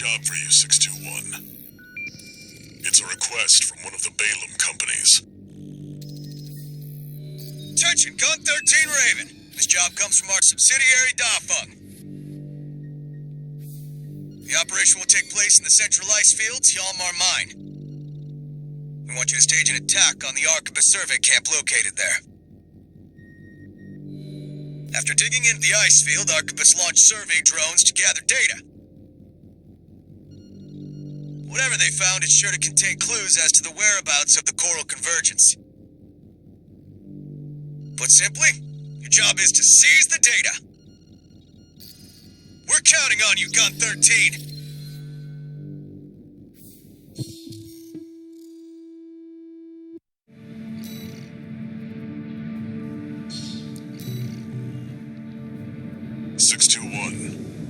job for you, 621. It's a request from one of the Balaam companies. Attention, Gun 13 Raven. This job comes from our subsidiary, Dafeng. The operation will take place in the central ice fields, Yalmar Mine. We want you to stage an attack on the Arquebus survey camp located there. After digging into the ice field, Arquebus launched survey drones to gather data. Whatever they found is sure to contain clues as to the whereabouts of the Coral Convergence. Put simply, your job is to seize the data. We're counting on you, Gun 13.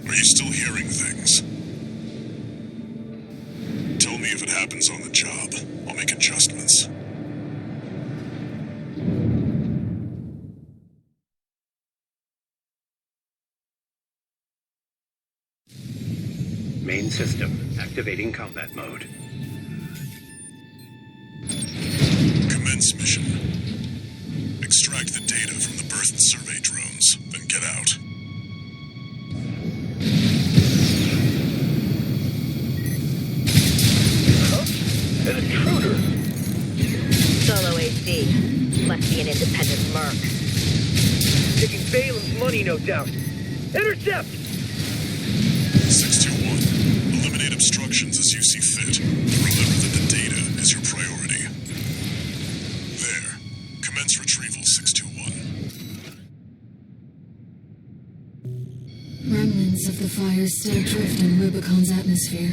Are you still hearing things? Tell me if it happens on the job. I'll make adjustments. Main system activating combat mode. Commence mission. Extract the data from the birth survey drones, then get out. An intruder! Solo AC. Must be an independent merc. Taking Balaam's money, no doubt. Intercept! 621. Eliminate obstructions as you see fit. Remember that the data is your priority. There. Commence retrieval, 621. Remnants of the fire still drift in Rubicon's atmosphere.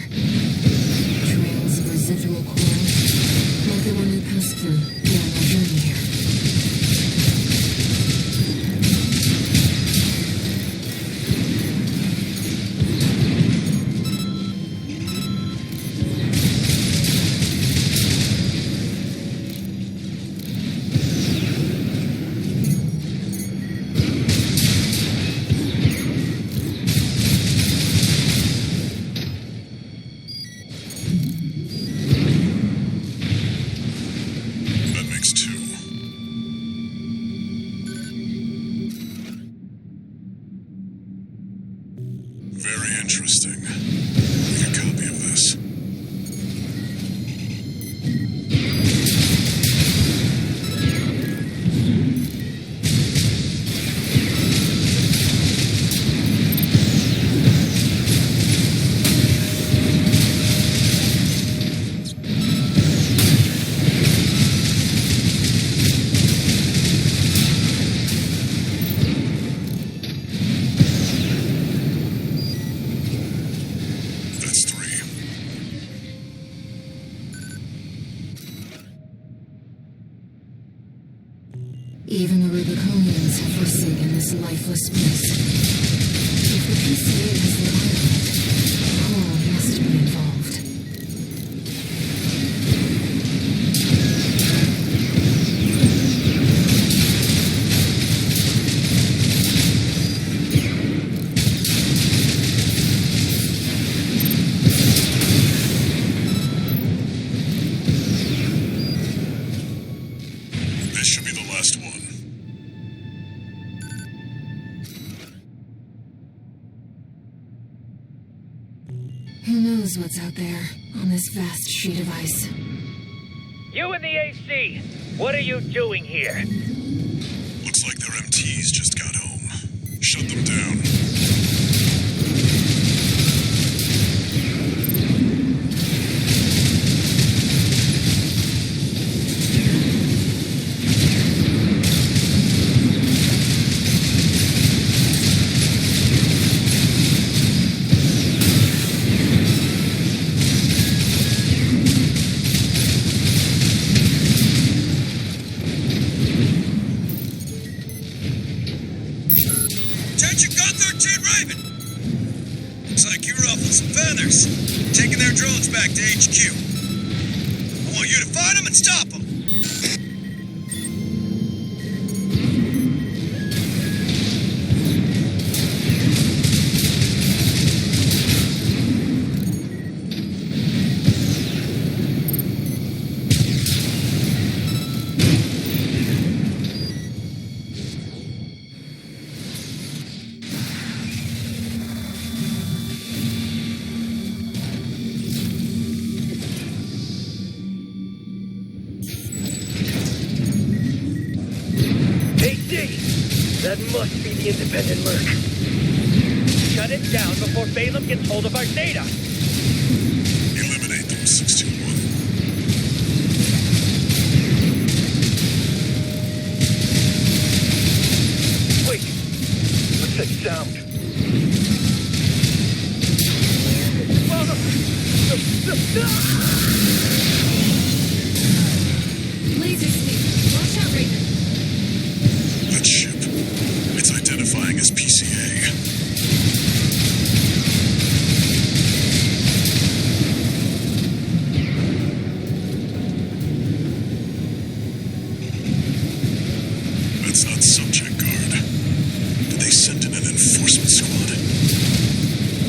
Trails of residual coral, like the one we passed through during our journey here. Very interesting. Make a copy of this. Even the Rubiconians have forsaken this lifeless place. If the PCA has the island, Coral must be involved. This should be the last one. Who knows what's out there on this vast sheet of ice? You in the AC! What are you doing here? Looks like their MTs just got home. Shut them down. Attention, Gun 13 Raven! Looks like you ruffled some feathers. Taking their drones back to HQ. I want you to find them and stop them. That must be the independent merc. Shut it down before Balaam gets hold of our data. Eliminate them, 621. Wait, what's that sound? Laser sweep. Watch out, Raven. That ship. It's identifying as PCA. That's not subject guard. Did they send in an enforcement squad?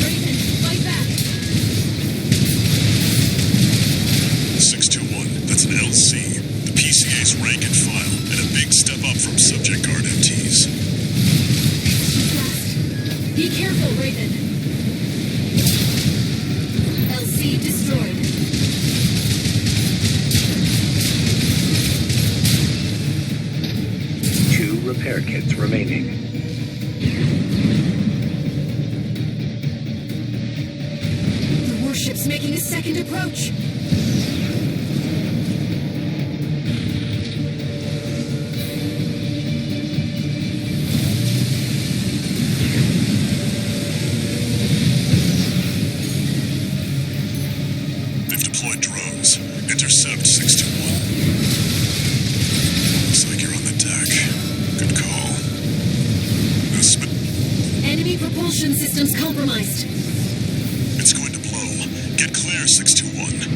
Raven, fight back. 621, that's an LC. The PCA's rank and file, and a big step up from subject guard MTs. Blast. Be careful, Raven. LC destroyed. Two repair kits remaining. The warship's making a second approach. They've deployed drones. Intercept 621. Looks like you're on the deck. Good call. No Enemy propulsion systems compromised. It's going to blow. Get clear, 621.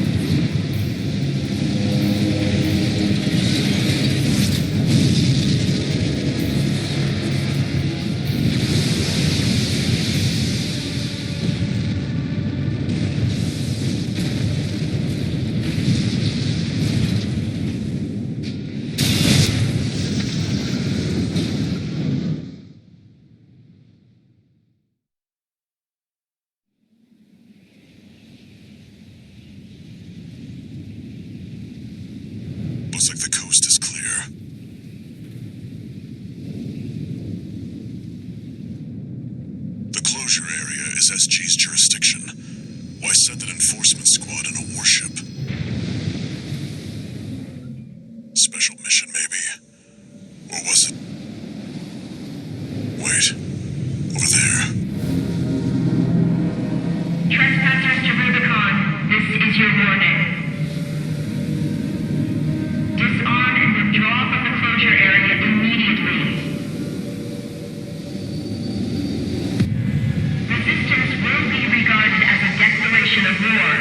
Looks like the coast is clear. The closure area is SG's jurisdiction. Why send an enforcement squad in a warship? Special mission, maybe. Or was it? Wait. Over there. Trespassers to Rubicon, this is your warning. Disarm and withdraw from the closure area immediately. Resistance will be regarded as a declaration of war,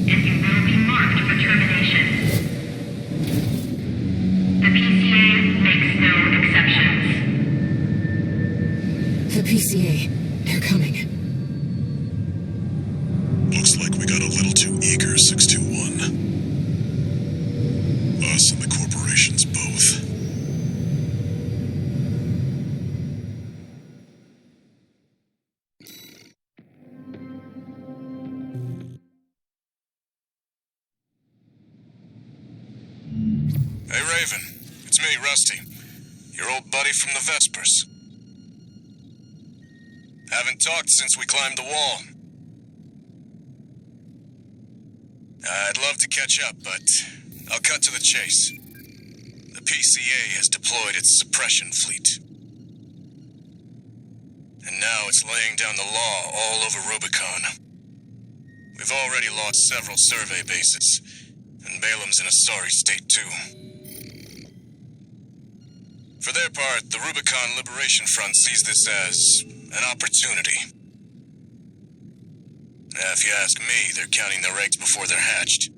and you will be marked for termination. The PCA makes no exceptions. The PCA. They're coming. Looks like we got a little too eager, 621. Us and the corporations both. Hey, Raven. It's me, Rusty. Your old buddy from the Vespers. Haven't talked since we climbed the wall. I'd love to catch up, but I'll cut to the chase. The PCA has deployed its suppression fleet. And now it's laying down the law all over Rubicon. We've already lost several survey bases, and Balaam's in a sorry state too. For their part, the Rubicon Liberation Front sees this as an opportunity. If you ask me, they're counting their eggs before they're hatched.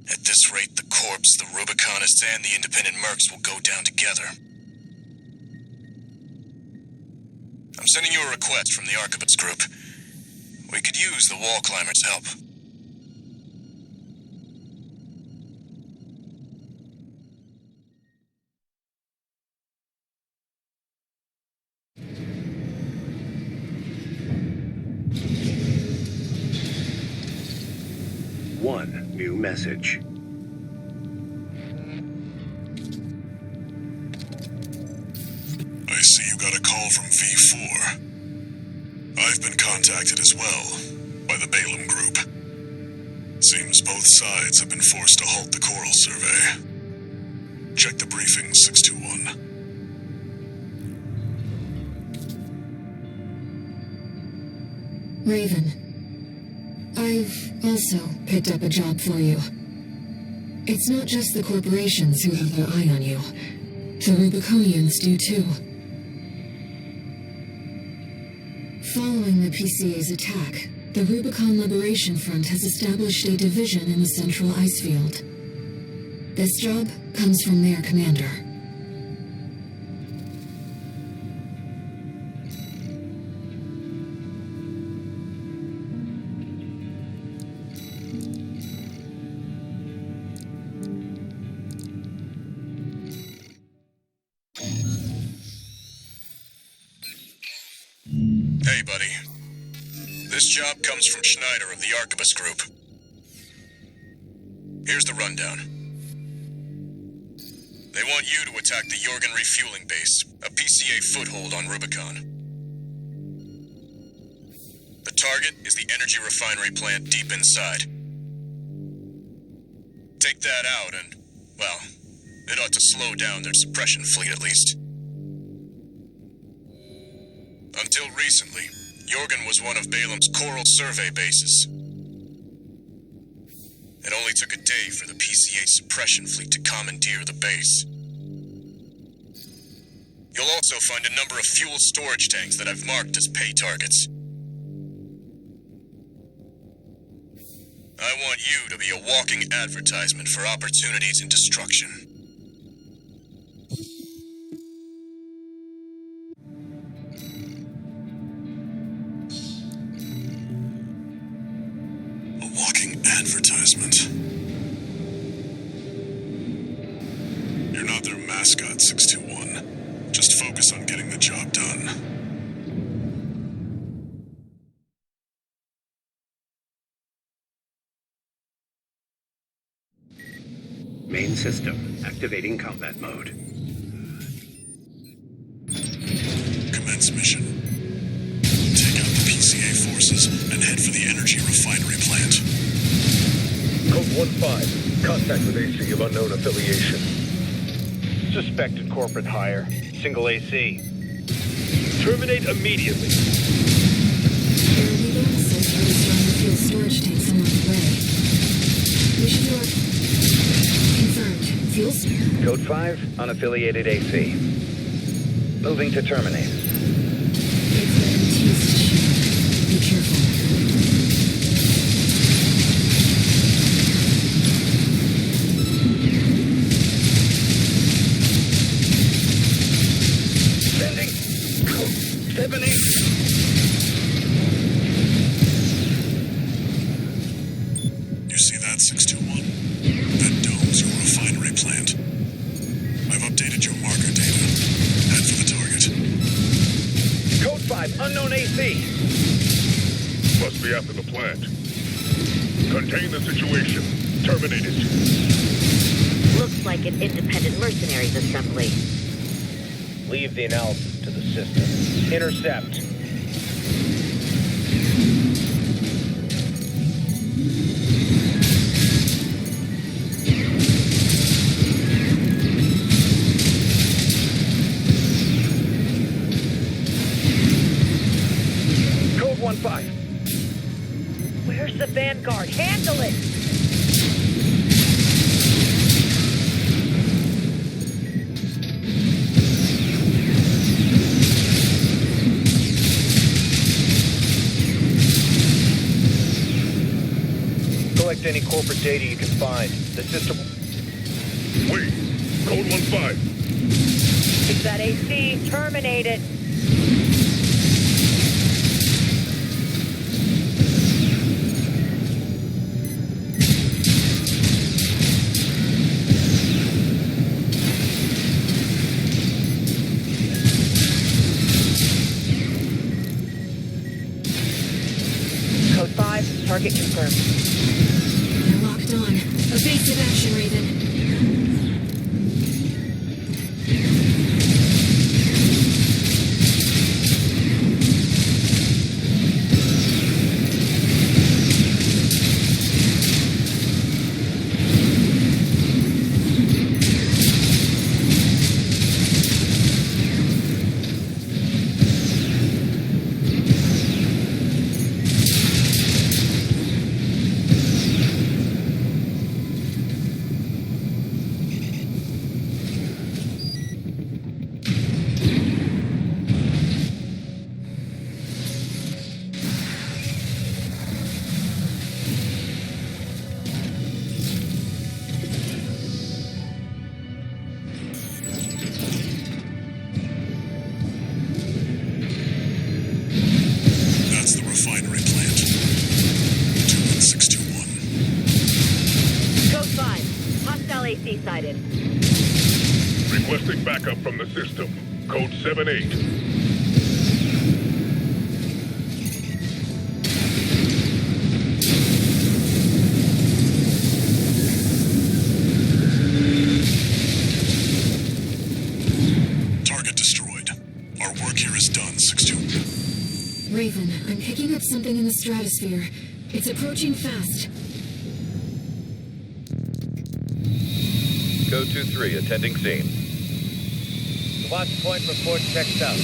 At this rate, the Corps, the Rubiconists, and the independent mercs will go down together. I'm sending you a request from the Archibus group. We could use the wall climbers' help. One new message. call from V4. I've been contacted as well by the Balaam Group. Seems both sides have been forced to halt the coral survey. Check the briefing, 621. Raven, I've also picked up a job for you. It's not just the corporations who have their eye on you. The Rubiconians do too. Following the PCA's attack, the Rubicon Liberation Front has established a division in the Central Ice Field. This job comes from their commander. Hey, buddy. This job comes from Schneider of the Arquebus Group. Here's the rundown. They want you to attack the Jorgen refueling base, a PCA foothold on Rubicon. The target is the energy refinery plant deep inside. Take that out and, well, it ought to slow down their suppression fleet at least. Until recently, Jorgen was one of Balaam's coral survey bases. It only took a day for the PCA suppression fleet to commandeer the base. You'll also find a number of fuel storage tanks that I've marked as pay targets. I want you to be a walking advertisement for opportunities in destruction. Advertisement. You're not their mascot, 621. Just focus on getting the job done. Main system activating combat mode. Commence mission. Take out the PCA forces and head for the energy refinery plant. Code 1-5. Contact with AC of unknown affiliation. Suspected corporate hire. Single AC. Terminate immediately. Air says there is strong fuel storage tanks along the way. We should do it. Confirmed. Fuel spare. Code 5. Unaffiliated AC. Moving to terminate. It's guarantees to shoot. Be careful. You see that, 621? That dome's your refinery plant. I've updated your marker data. Head for the target. Code 5. Unknown AC. Must be after the plant. Contain the situation. Terminate it. Looks like an independent mercenaries assembly. Leave the analysis to the system. Intercept. Code 1-5. Where's the Vanguard? Handle it! Collect any corporate data you can find. The system... Wait. Code 1-5. Keep that AC. Terminate it. Code 5. Target confirmed. They're locked on. Evasive action, Raven. AC sighted. Requesting backup from the system. Code 78. Raven, I'm picking up something in the stratosphere. It's approaching fast. Code 2-3, attending scene. The watch point report checked out.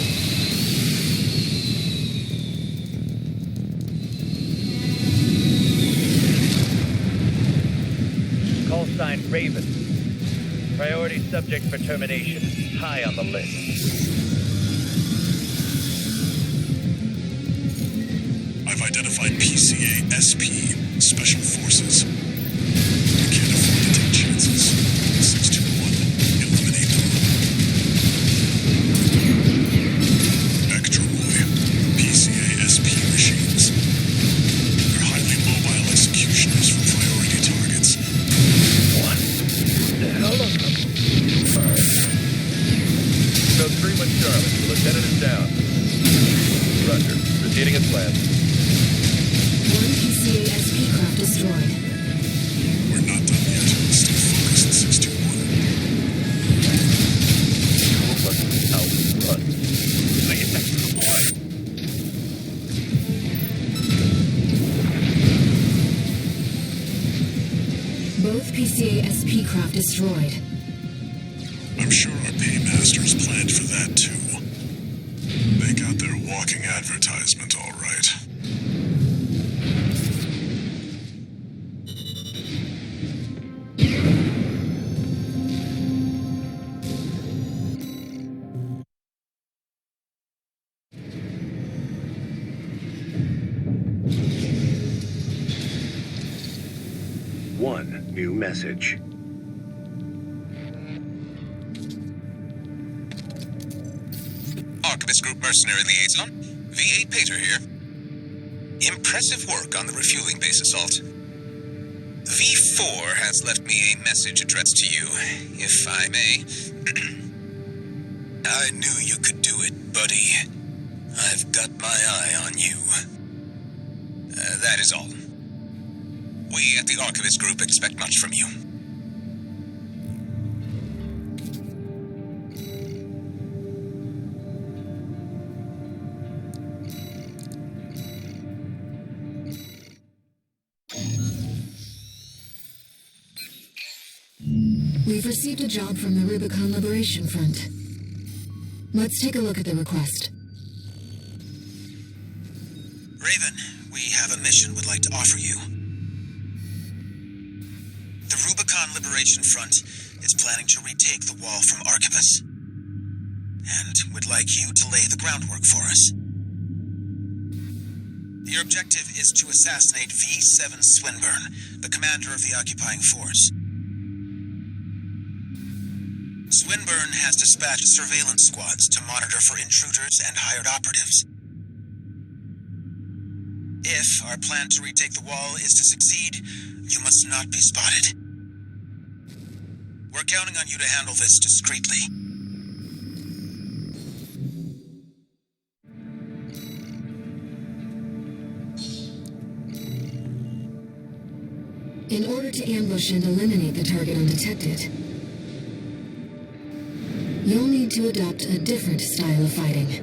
Call sign Raven. Priority subject for termination. High on the list. I've identified PCA SP, Special Forces. I can't afford to take chances. 621, eliminate them. Ectroy, PCA SP machines. They're highly mobile executioners for priority targets. What the hell are them? Code 3 with Charlie. The lieutenant is down. Roger. Proceeding as planned. One PCA SP craft destroyed. We're not done yet. Stay focused, 621. Outrun. Lay it next to the boy. Both PCA SP craft destroyed. I'm sure our paymasters planned for that too. They got their walking advertisement all right. One new message. Archivist Group Mercenary Liaison, V8 Pater here. Impressive work on the refueling base assault. V4 has left me a message addressed to you, if I may. I knew you could do it, buddy. I've got my eye on you. That is all. We at the Archivist Group expect much from you. We've received a job from the Rubicon Liberation Front. Let's take a look at the request. Raven, we have a mission we'd like to offer you. The Rubicon Liberation Front is planning to retake the wall from Archivus. And would like you to lay the groundwork for us. Your objective is to assassinate V7 Swinburne, the commander of the occupying force. Swinburne has dispatched surveillance squads to monitor for intruders and hired operatives. If our plan to retake the wall is to succeed, you must not be spotted. We're counting on you to handle this discreetly. In order to ambush and eliminate the target undetected, you'll need to adopt a different style of fighting.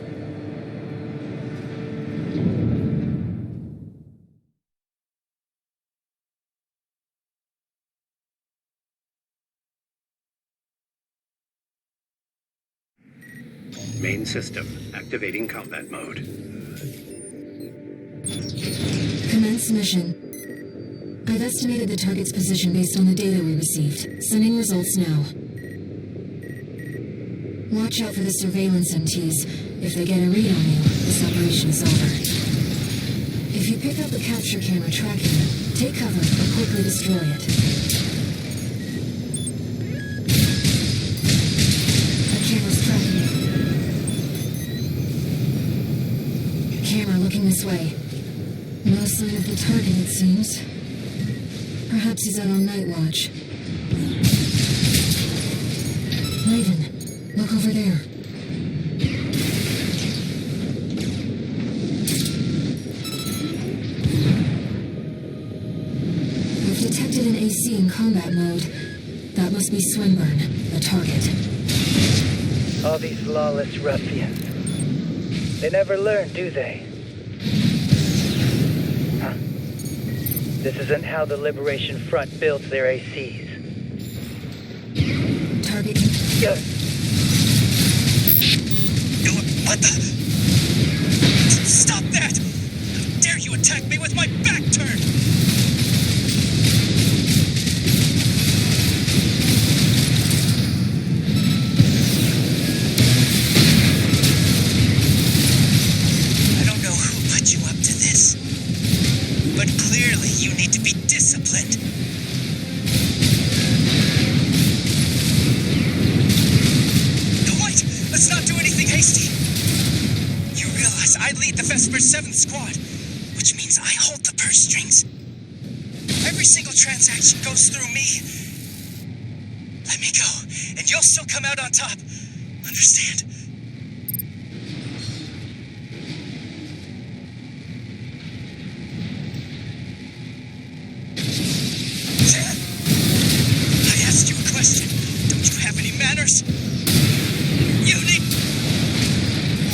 Main system activating combat mode. Commence mission. I've estimated the target's position based on the data we received. Sending results now. Watch out for the surveillance MTs. If they get a read on you, this operation is over. If you pick up a capture camera tracking them, take cover or quickly destroy it. That camera's tracking you. Camera looking this way. No sign of the target, it seems. Perhaps he's out on night watch. Raven, look over there. We've detected an AC in combat mode. That must be Swinburne, the target. All these lawless ruffians. They never learn, do they? Huh. This isn't how the Liberation Front builds their ACs. Target. Yeah. What the? Stop that! How dare you attack me with my back turned? I don't know who put you up to this, but clearly you need to be disciplined. Wait! Let's not do anything hasty! You realize I lead the Vesper's 7th Squad, which means I hold the purse strings. Every single transaction goes through me. Let me go, and you'll still come out on top. Understand? I asked you a question. Don't you have any manners? You need...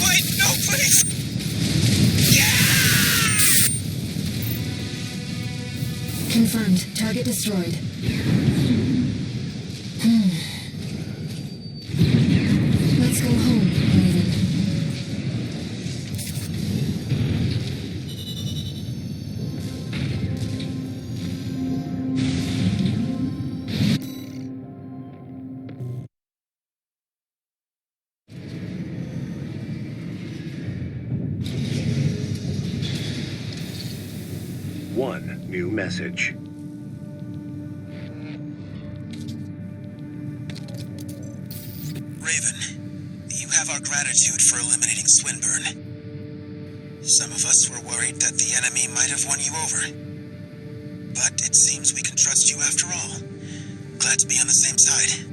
Wait, no, please! Confirmed. Target destroyed. Let's go home, Raven. One new message. Raven, you have our gratitude for eliminating Swinburne. Some of us were worried that the enemy might have won you over. But it seems we can trust you after all. Glad to be on the same side.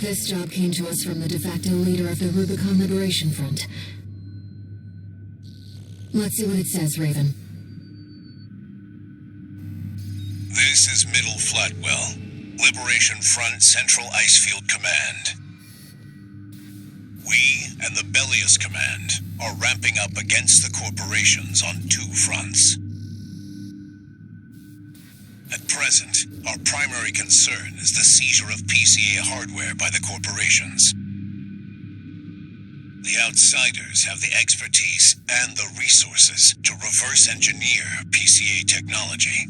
This job came to us from the de facto leader of the Rubicon Liberation Front. Let's see what it says, Raven. This is Middle Flatwell, Liberation Front Central Icefield Command. We and the Bellius Command are ramping up against the corporations on 2 fronts. At present, our primary concern is the seizure of PCA hardware by the corporations. The outsiders have the expertise and the resources to reverse engineer PCA technology.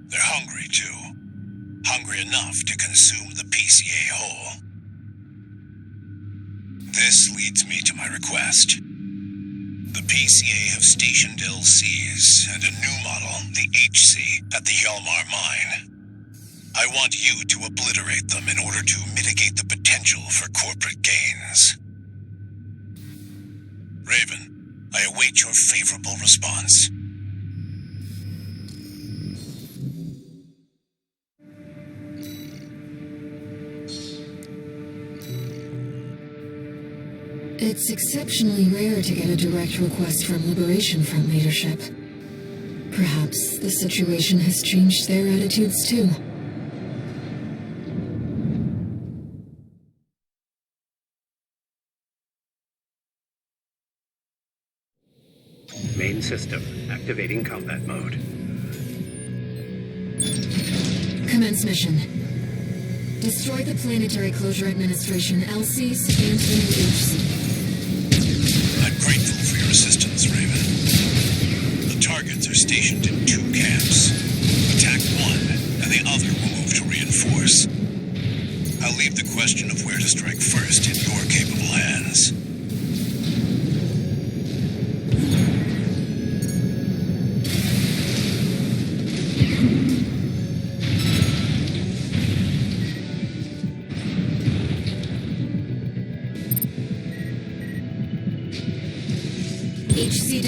They're hungry, too. Hungry enough to consume the PCA whole. This leads me to my request. The PCA have stationed LCs and a new model, the HC, at the Hjalmar mine. I want you to obliterate them in order to mitigate the potential for corporate gains. Raven, I await your favorable response. It's exceptionally rare to get a direct request from Liberation Front leadership. Perhaps the situation has changed their attitudes too. Main system activating combat mode. Commence mission. Destroy the Planetary Closure Administration LCs and the new HC. I'm grateful for your assistance, Raven. The targets are stationed in 2 camps. Attack one, and the other will move to reinforce. I'll leave the question of where to strike first in your capable hands.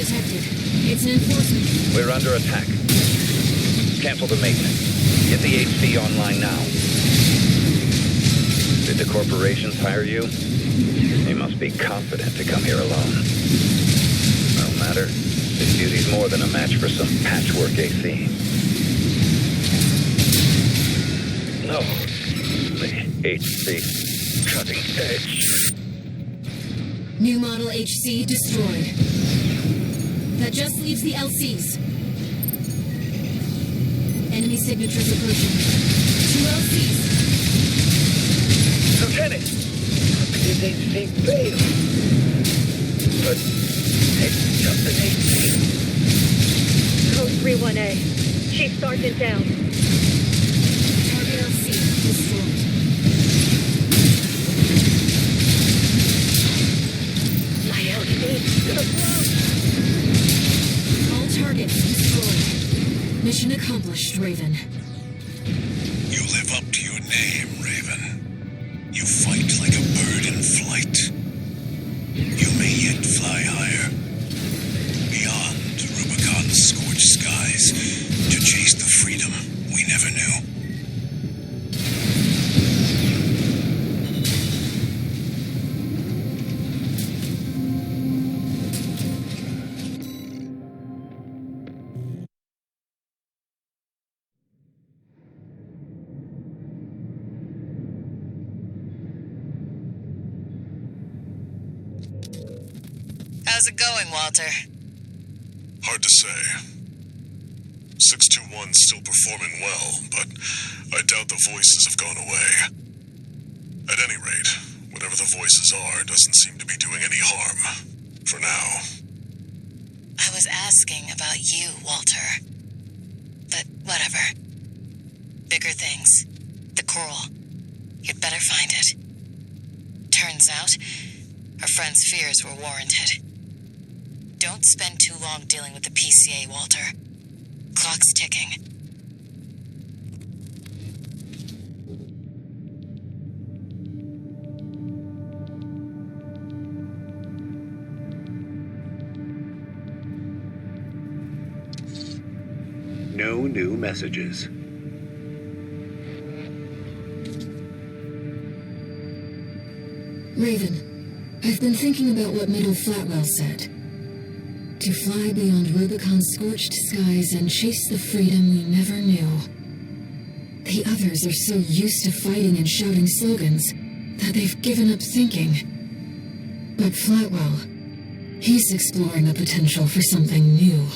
detected. It's an enforcement. We're under attack. Cancel the maintenance. Get the HC online now. Did the corporations hire you? They must be confident to come here alone. No matter. This beauty's more than a match for some patchwork AC. No. The HC. Cutting edge. New model HC destroyed. That just leaves the LCs. Enemy signatures approaching. 2 LCs. Lieutenant! His HC failed. But it's just an HC. Code 31A. Chief Sergeant down. Target LC destroyed. My LC's gonna blow. All targets destroyed. Mission accomplished, Raven. You live up to your name, Raven. You fight like a bird in flight. You may yet fly higher. Beyond Rubicon's scorched skies to chase the freedom we never knew. How's it going, Walter? Hard to say. 621's still performing well, but I doubt the voices have gone away. At any rate, whatever the voices are doesn't seem to be doing any harm. For now. I was asking about you, Walter. But whatever. Bigger things. The coral. You'd better find it. Turns out, our friend's fears were warranted. Don't spend too long dealing with the PCA, Walter. Clock's ticking. No new messages. Raven, I've been thinking about what Middle Flatwell said. To fly beyond Rubicon's scorched skies and chase the freedom we never knew. The others are so used to fighting and shouting slogans that they've given up thinking. But Flatwell, he's exploring the potential for something new.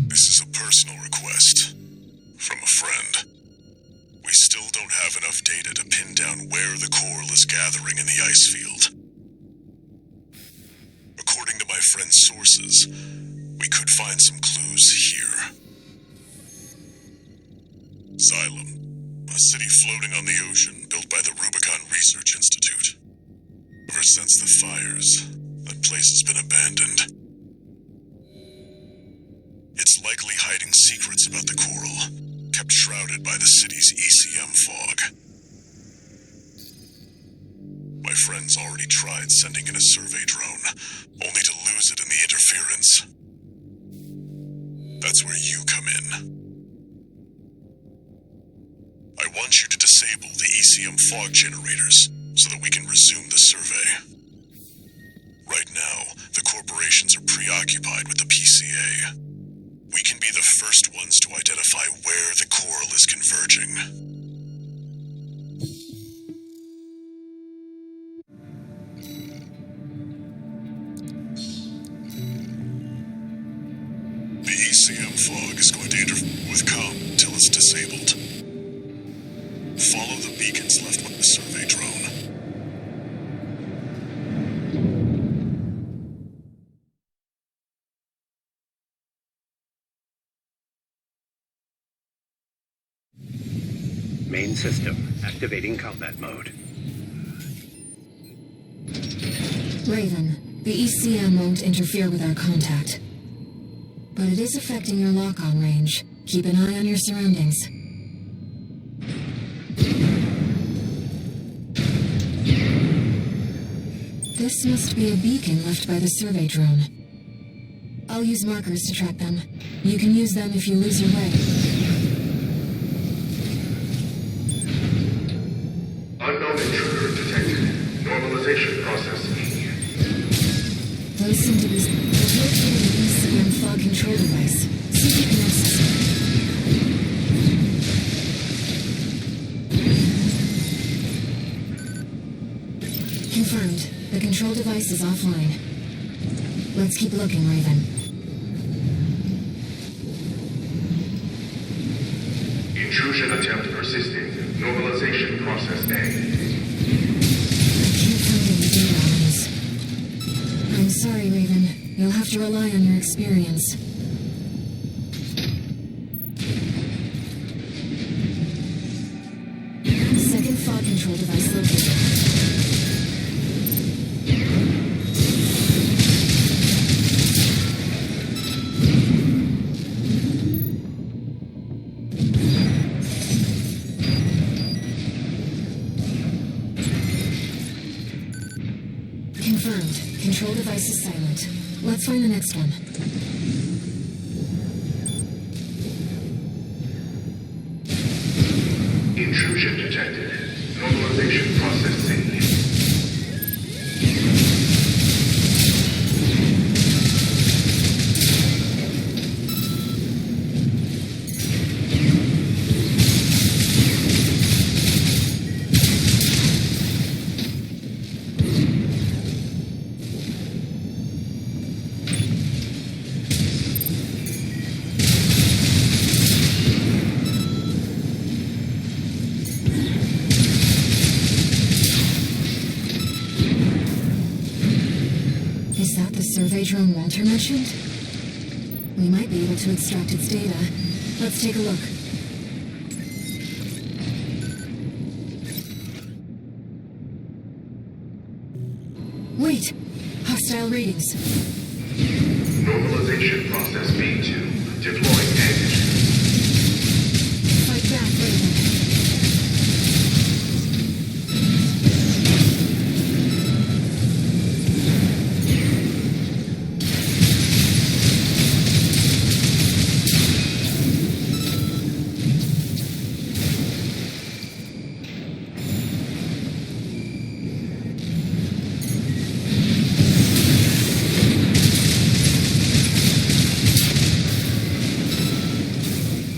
This is a personal request. From a friend. We still don't have enough data to pin down where the coral is gathering in the ice field. According to my friend's sources, we could find some clues here. Xylem, a city floating on the ocean built by the Rubicon Research Institute. Ever since the fires, that place has been abandoned. It's likely hiding secrets about the coral, kept shrouded by the city's ECM fog. My friend's already tried sending in a survey drone, only to lose it in the interference. That's where you come in. I want you to disable the ECM fog generators so that we can resume the survey. Right now, the corporations are preoccupied with the PCA. We can be the first ones to identify where the coral is converging. The ECM fog is going to interfere with comm until it's disabled. Follow the beacons left by the survey drone. Main system activating combat mode. Raven, the ECM won't interfere with our contact. But it is affecting your lock-on range. Keep an eye on your surroundings. This must be a beacon left by the survey drone. I'll use markers to track them. You can use them if you lose your way. Unknown intruder detected. Normalization process. Those seem to be located in the ECM fog control device. See if you can access it. Confirmed. The control device is offline. Let's keep looking, Raven. Intrusion attempt persisting. Normalization process A. I can't find any data on this. I'm sorry, Raven. You'll have to rely on your experience. Second fog control device located. Confirmed. Control device is silent. Let's find the next one. Intrusion detected. Normalization processing. Is that the survey drone Walter mentioned? We might be able to extract its data. Let's take a look. Wait! Hostile readings. Normalization process B2. Deploying edge. Fight back, Raven.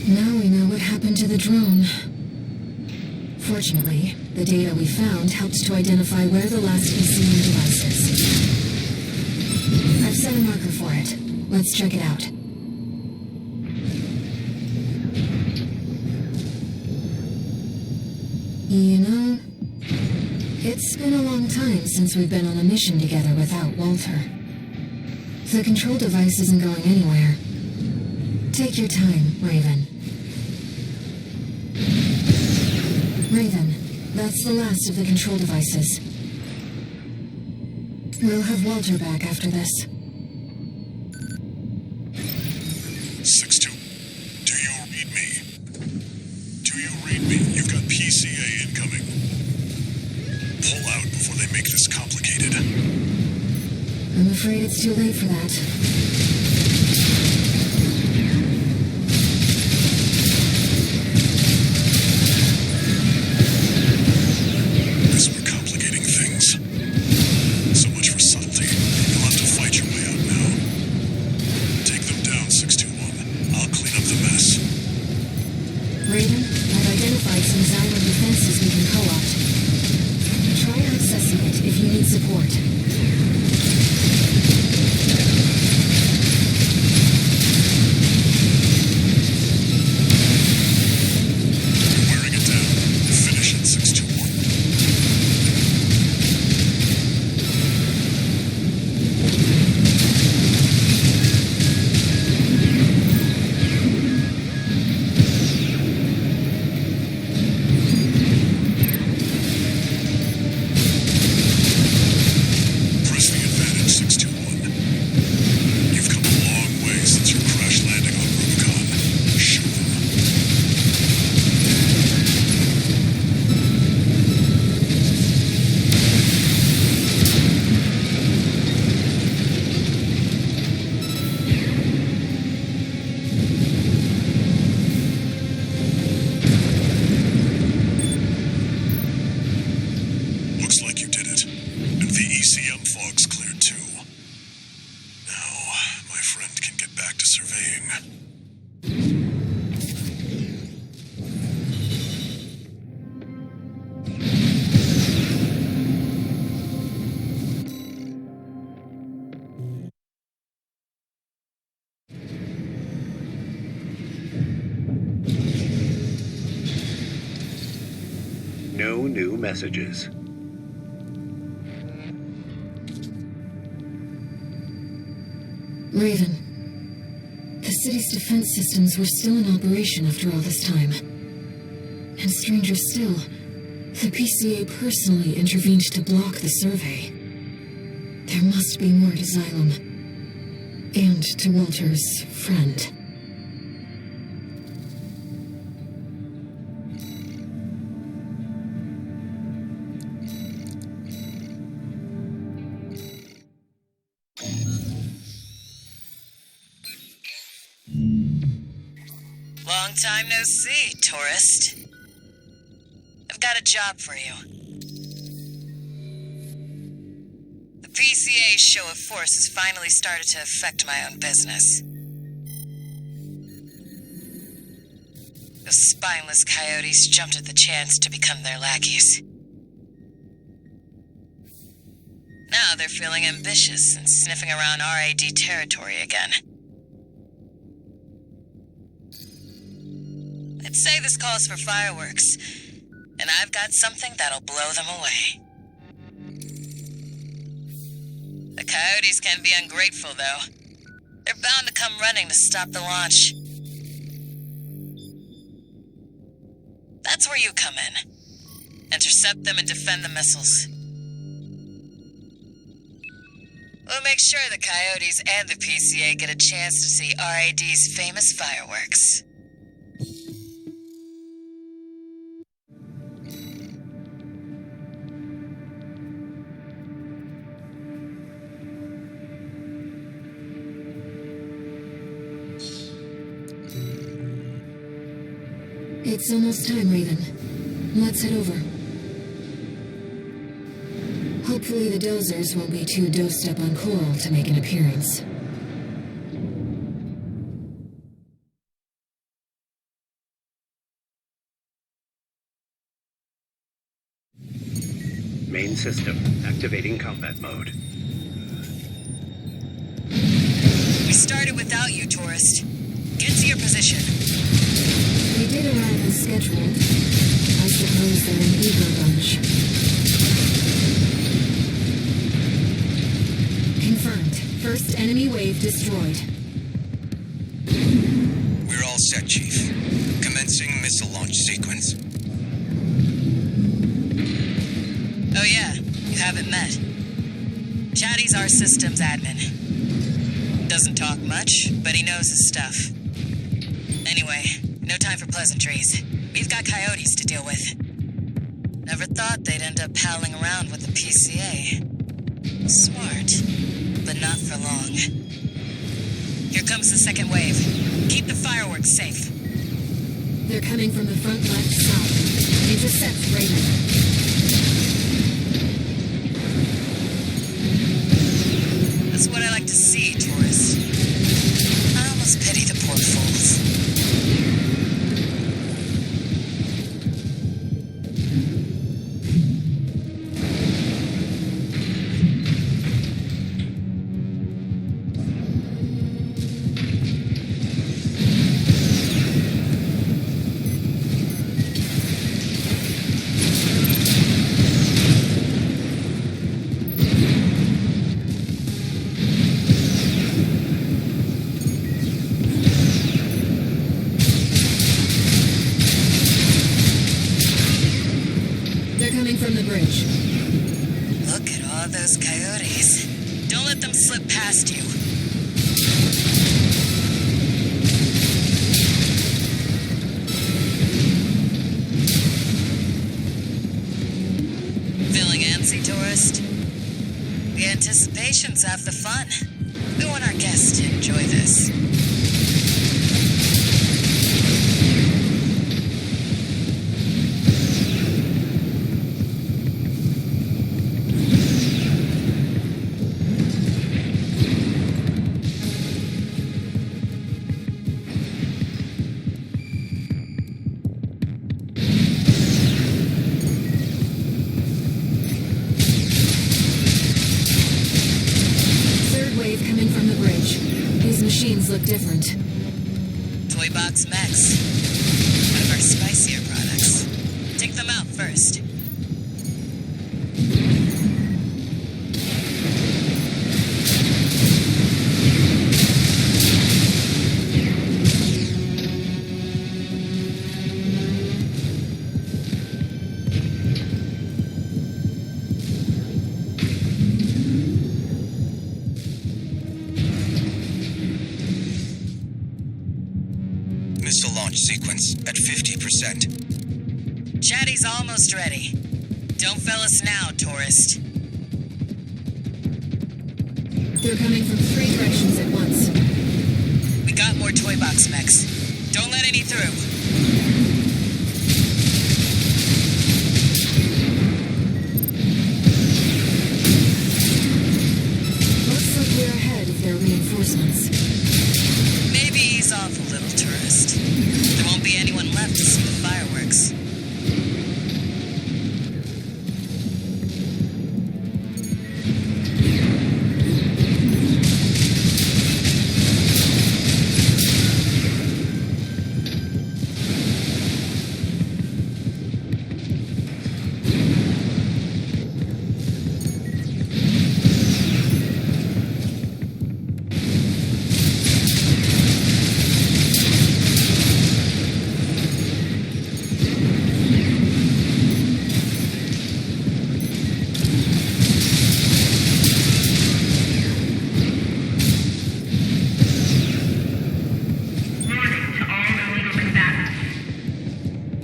Now we know what happened to the drone. Fortunately, the data we found helped to identify where the last ECM device is. I've set a marker for it. Let's check it out. You know, it's been a long time since we've been on a mission together without Walter. The control device isn't going anywhere. Take your time, Raven. Raven, that's the last of the control devices. We'll have Walter back after this. 6-2. Do you read me? Do you read me? You've got PCA incoming. Pull out before they make this complicated. I'm afraid it's too late for that. This we're complicating things. So much for subtlety. You'll have to fight your way out now. Take them down, 621. I'll clean up the mess. Raven, I've identified some Xylem defenses we can co-opt. Try accessing it if you need support. fleeing. No new messages. Raven, the city's defense systems were still in operation after all this time. And stranger still, the PCA personally intervened to block the survey. There must be more to Xylem. And to Walter's friend. Long time no see, tourist. I've got a job for you. The PCA's show of force has finally started to affect my own business. Those spineless coyotes jumped at the chance to become their lackeys. Now they're feeling ambitious and sniffing around RAD territory again. I'd say this calls for fireworks, and I've got something that'll blow them away. The coyotes can be ungrateful, though. They're bound to come running to stop the launch. That's where you come in. Intercept them and defend the missiles. We'll make sure the coyotes and the PCA get a chance to see RAD's famous fireworks. It's almost time, Raven. Let's head over. Hopefully the dozers won't be too dosed up on coral to make an appearance. Main system activating combat mode. We started without you, tourist. Get to your position. They did arrive as scheduled. I suppose they're an eager bunch. Confirmed. First enemy wave destroyed. We're all set, Chief. Commencing missile launch sequence. Oh yeah, you haven't met. Chatty's our systems admin. Doesn't talk much, but he knows his stuff. Anyway, no time for pleasantries. We've got coyotes to deal with. Never thought they'd end up palling around with the PCA. Smart, but not for long. Here comes the second wave. Keep the fireworks safe. They're coming from the front left side. Intercept Raven. That's what I like to see, tourist. I almost pity the poor fools. From the bridge. Look at all those coyotes. Don't let them slip past you. Feeling antsy, tourist? The anticipation's half the fun. We want our guests to enjoy this. from the bridge. These machines look different. Toy Box Max. One of our spicier products. Take them out first. Missile launch sequence at 50%. Chatty's almost ready. Don't fail us now, tourist. They're coming from 3 directions at once. We got more Toy Box Mechs. Don't let any through. Looks like we're ahead of their reinforcements. Maybe ease off a little, tourist. There won't be anyone left to see the fireworks. Warning to all illegal combatants.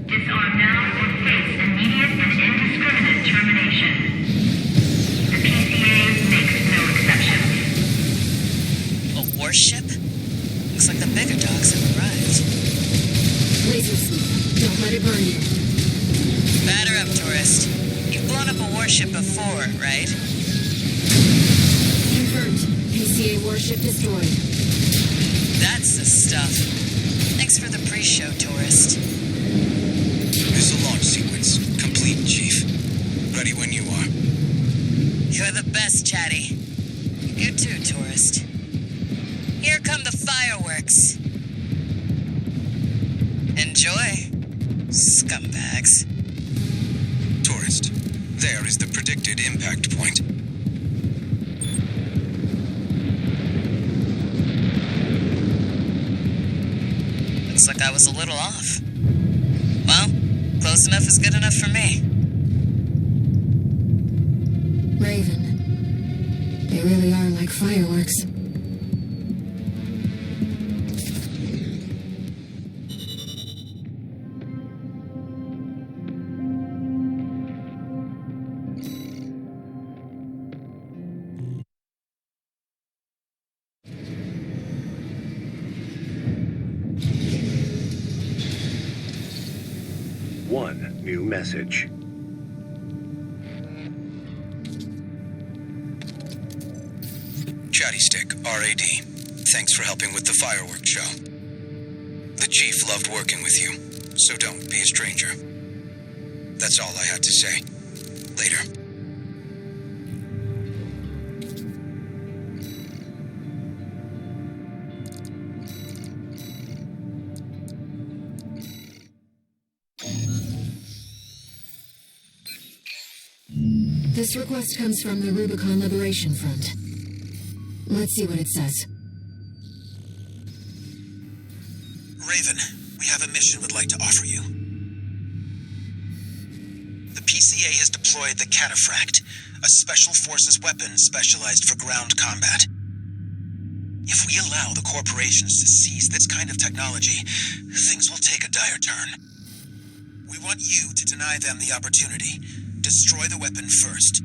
Disarm now or face immediate and indiscriminate termination. The PCA makes no exceptions. A warship? Looks like the bigger dogs have arrived. Laser sweep. Don't let it burn you. Batter up, tourist. You've blown up a warship before, right? Confirmed. PCA warship destroyed. That's the stuff. Thanks for the pre-show, tourist. Missile launch sequence complete, Chief. Ready when you are. You're the best, Chatty. You too, tourist. Here come the fireworks. Enjoy, scumbags. Tourist, there is the predicted impact point. Looks like I was a little off. Well, close enough is good enough for me. Raven. They really are like fireworks. One new message. Chatty Stick, RAD. Thanks for helping with the fireworks show. The Chief loved working with you, so don't be a stranger. That's all I had to say. Later. This request comes from the Rubicon Liberation Front. Let's see what it says. Raven, we have a mission we'd like to offer you. The PCA has deployed the Cataphract, a special forces weapon specialized for ground combat. If we allow the corporations to seize this kind of technology, things will take a dire turn. We want you to deny them the opportunity. Destroy the weapon first.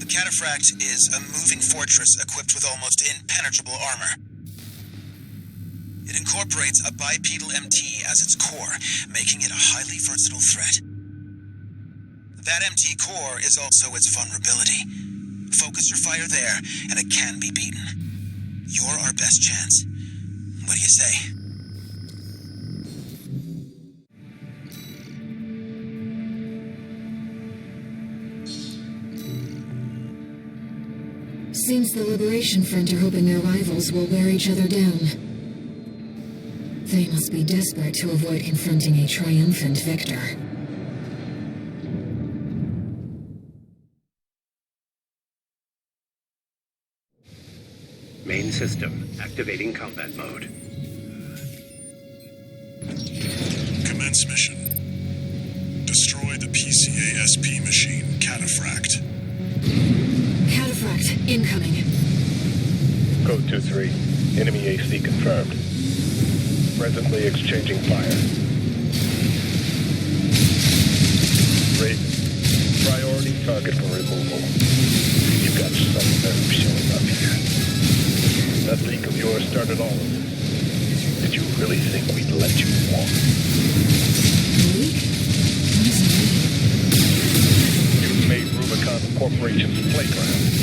The Cataphract is a moving fortress equipped with almost impenetrable armor. It incorporates a bipedal MT as its core, making it a highly versatile threat. That MT core is also its vulnerability. Focus your fire there, and it can be beaten. You're our best chance. What do you say? Seems the Liberation Front are hoping their rivals will wear each other down. They must be desperate to avoid confronting a triumphant victor. Main system, activating combat mode. Commence mission. Destroy the PCA-SP machine, Cataphract. Cataphract, incoming. Code 2-3. Enemy AC confirmed. Presently exchanging fire. Raven, priority target for removal. You've got some nerve showing up here. That leak of yours started all of this. Did you really think we'd let you walk? Leak? What does it mean? You made Rubicon the corporation's playground.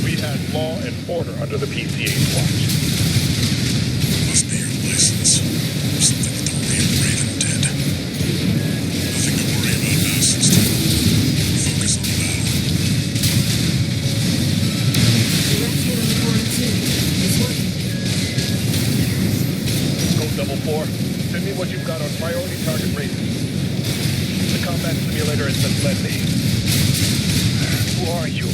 We had law and order under the PCA's watch. Must be your license. Or something that the real Raven did. Nothing to worry about now, Sister. Focus on the battle. Direct hit on the quarantine. It's working. Code 4, send me what you've got on priority target Raven. The combat simulator has been led me. Who are you?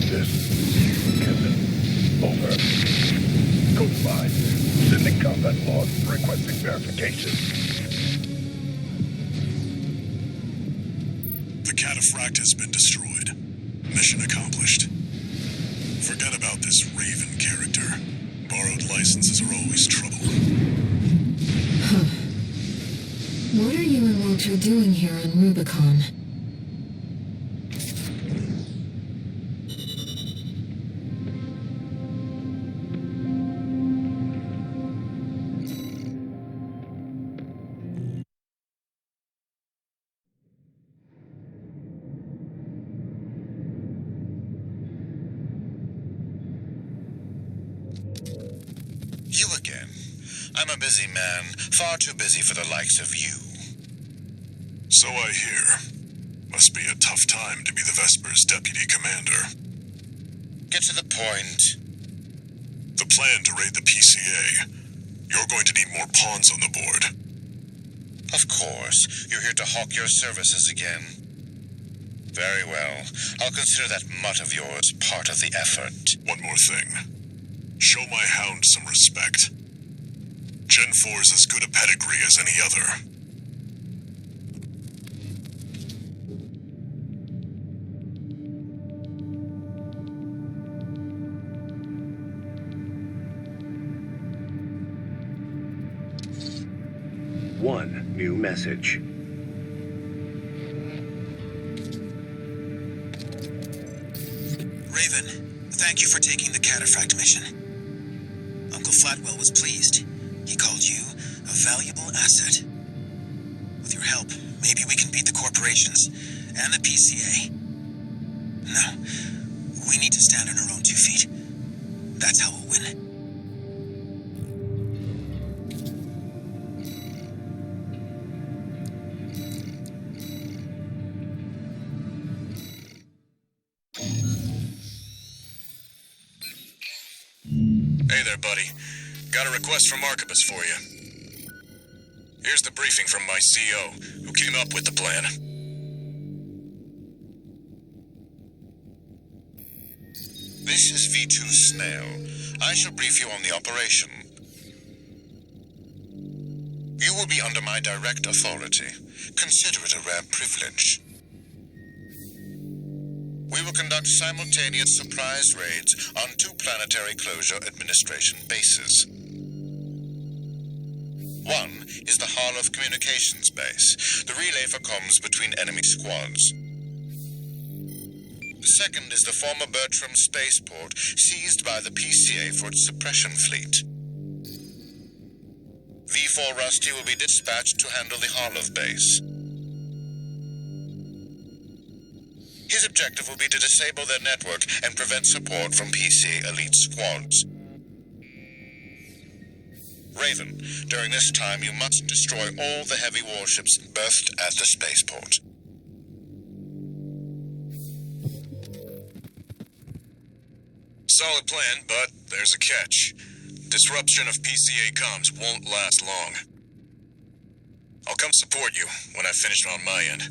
This isn't over. Code 5, sending combat log requesting verification. The Cataphract has been destroyed. Mission accomplished. Forget about this Raven character. Borrowed licenses are always trouble. Huh. What are you and Walter doing here on Rubicon? You again. I'm a busy man, far too busy for the likes of you. So I hear. Must be a tough time to be the Vesper's deputy commander. Get to the point. The plan to raid the PCA. You're going to need more pawns on the board. Of course, you're here to hawk your services again. Very well. I'll consider that mutt of yours part of the effort. One more thing. Show my hound some respect. Gen 4's as good a pedigree as any other. One new message. Raven, thank you for taking the Cataphract mission. Uncle Flatwell was pleased. He called you a valuable asset. With your help, maybe we can beat the corporations and the PCA. No, we need to stand on our own 2 feet. That's how we'll win. Hey there, buddy. Got a request from Archibus for you. Here's the briefing from my CO, who came up with the plan. This is V2 Snail. I shall brief you on the operation. You will be under my direct authority. Consider it a rare privilege. We will conduct simultaneous surprise raids on 2 planetary closure administration bases. One is the Hall of Communications Base, the relay for comms between enemy squads. The second is the former Bertram spaceport, seized by the PCA for its suppression fleet. V4 Rusty will be dispatched to handle the Harlov base. His objective will be to disable their network and prevent support from PCA elite squads. Raven, during this time you must destroy all the heavy warships berthed at the spaceport. solid plan, but there's a catch. Disruption of PCA comms won't last long. I'll come support you when I've finished on my end.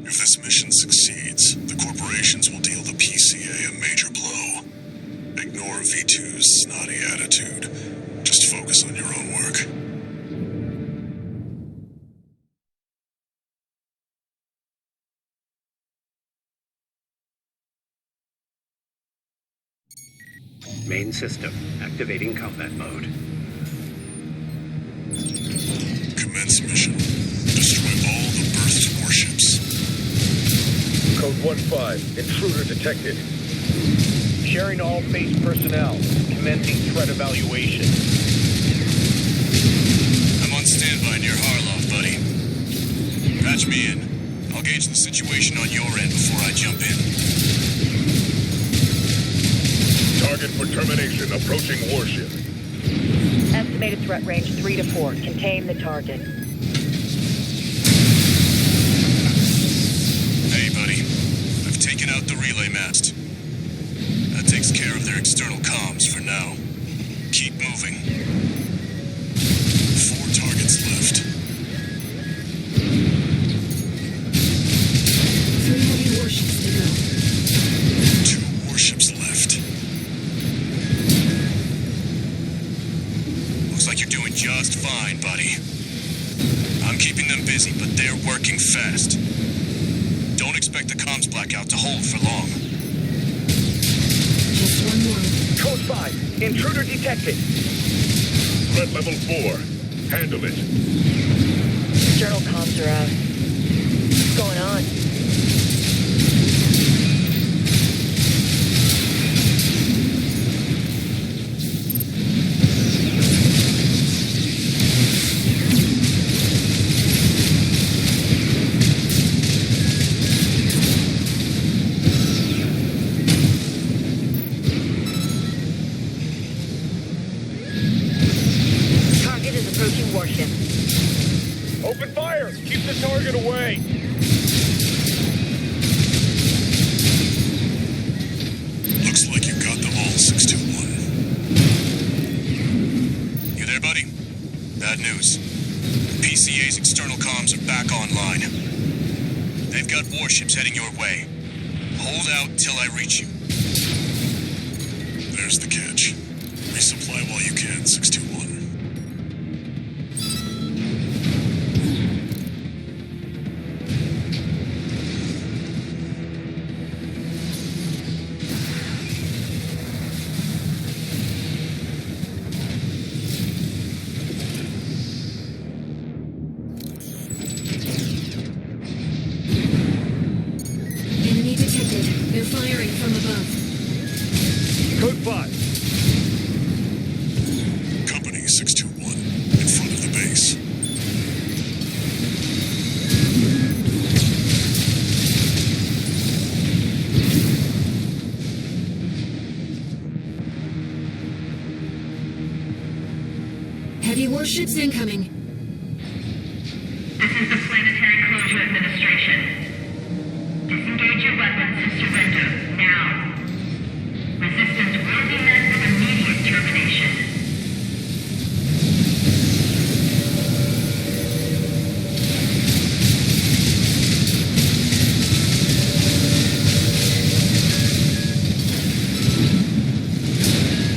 If this mission succeeds, the corporations will deal the PCA a major blow. Ignore V2's snotty attitude. Just focus on your own work. Main system, activating combat mode. Commence mission. Destroy all the berth's warships. Code 1-5, intruder detected. Sharing all base personnel. Commencing threat evaluation. I'm on standby near Harloff, buddy. Patch me in. I'll gauge the situation on your end before I jump in. Target for termination, approaching warship. Estimated threat range 3 to 4. Contain the target. Hey, buddy. I've taken out the relay mast. That takes care of their external comms for now. Keep moving. 4 targets left. 3 heavy warships to go. 2 warships left. Looks like you're doing just fine, buddy. I'm keeping them busy, but they're working fast. Don't expect the comms blackout to hold for long. Just one more. Code 5, intruder detected. Threat level 4. Handle it. External comms are out. What's going on? news. PCA's external comms are back online. They've got warships heading your way. Hold out till I reach you. There's the catch. Resupply while you can, 621. Enemy detected. They're firing from above. Code 5. Company 621, in front of the base. Heavy warships incoming. This is the Planetary Closure Administration. Disengage your weapons and surrender now. Resistance will be met with immediate termination.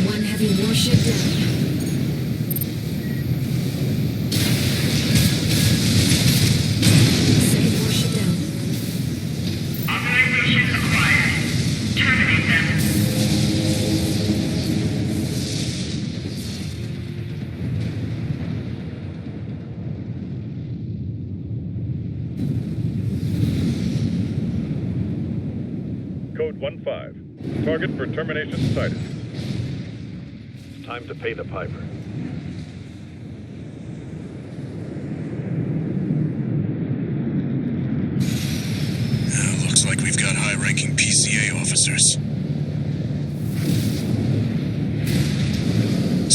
One heavy warship down. Second warship down. Authorization acquired. Terminate them. Code 1-5. Target for termination sighted. Time to pay the piper. Looks like we've got high-ranking PCA officers.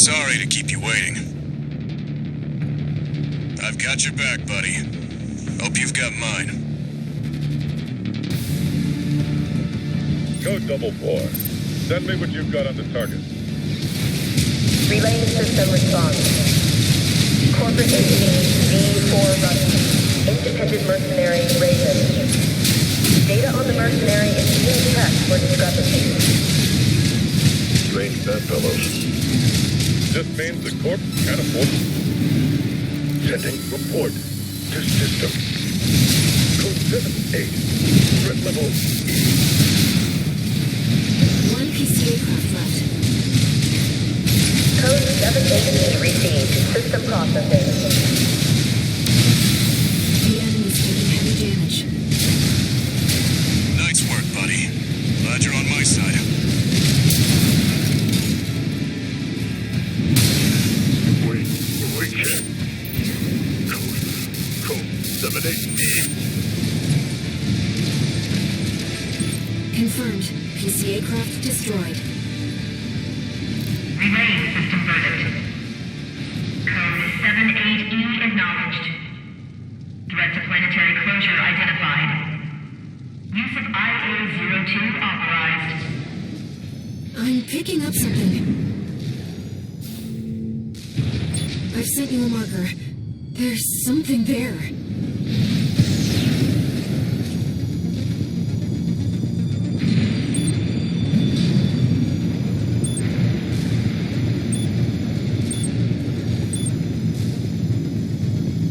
Sorry to keep you waiting. I've got your back, buddy. Hope you've got mine. Code 4. Send me what you've got on the target. Relaying system response. Corporate entity V4 Rust. Independent mercenary Raven. Data on the mercenary is being checked for discrepancies. Strange bedfellows. This means the corp can't afford it. Sending report to system. Code 7-8. Threat level E. One PCA craft left. Code 7-8 received. System processing. The enemy's taking heavy damage. Nice work, buddy. Glad you're on my side. We can't. Code 7-8E. Confirmed. PCA craft destroyed. Relaying system verdict. Code 78E acknowledged. Threat to planetary closure identified. Use of IA-02 authorized. I'm picking up something. I've sent you a marker. There's something there.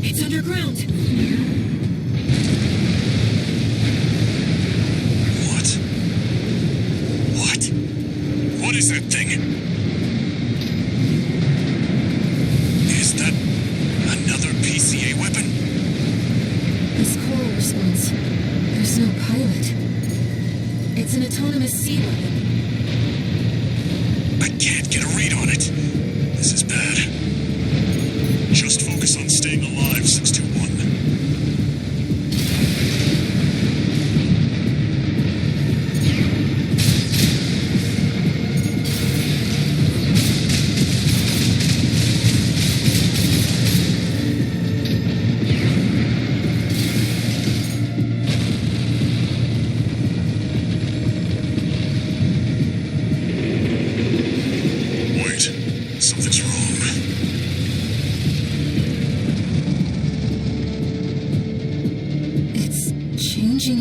It's underground. What is that thing? Is that another PCA weapon? This coral response. There's no pilot. It's an autonomous sea weapon. I can't get a read on it. This is bad. Just focus on staying alive, 621. Something's wrong.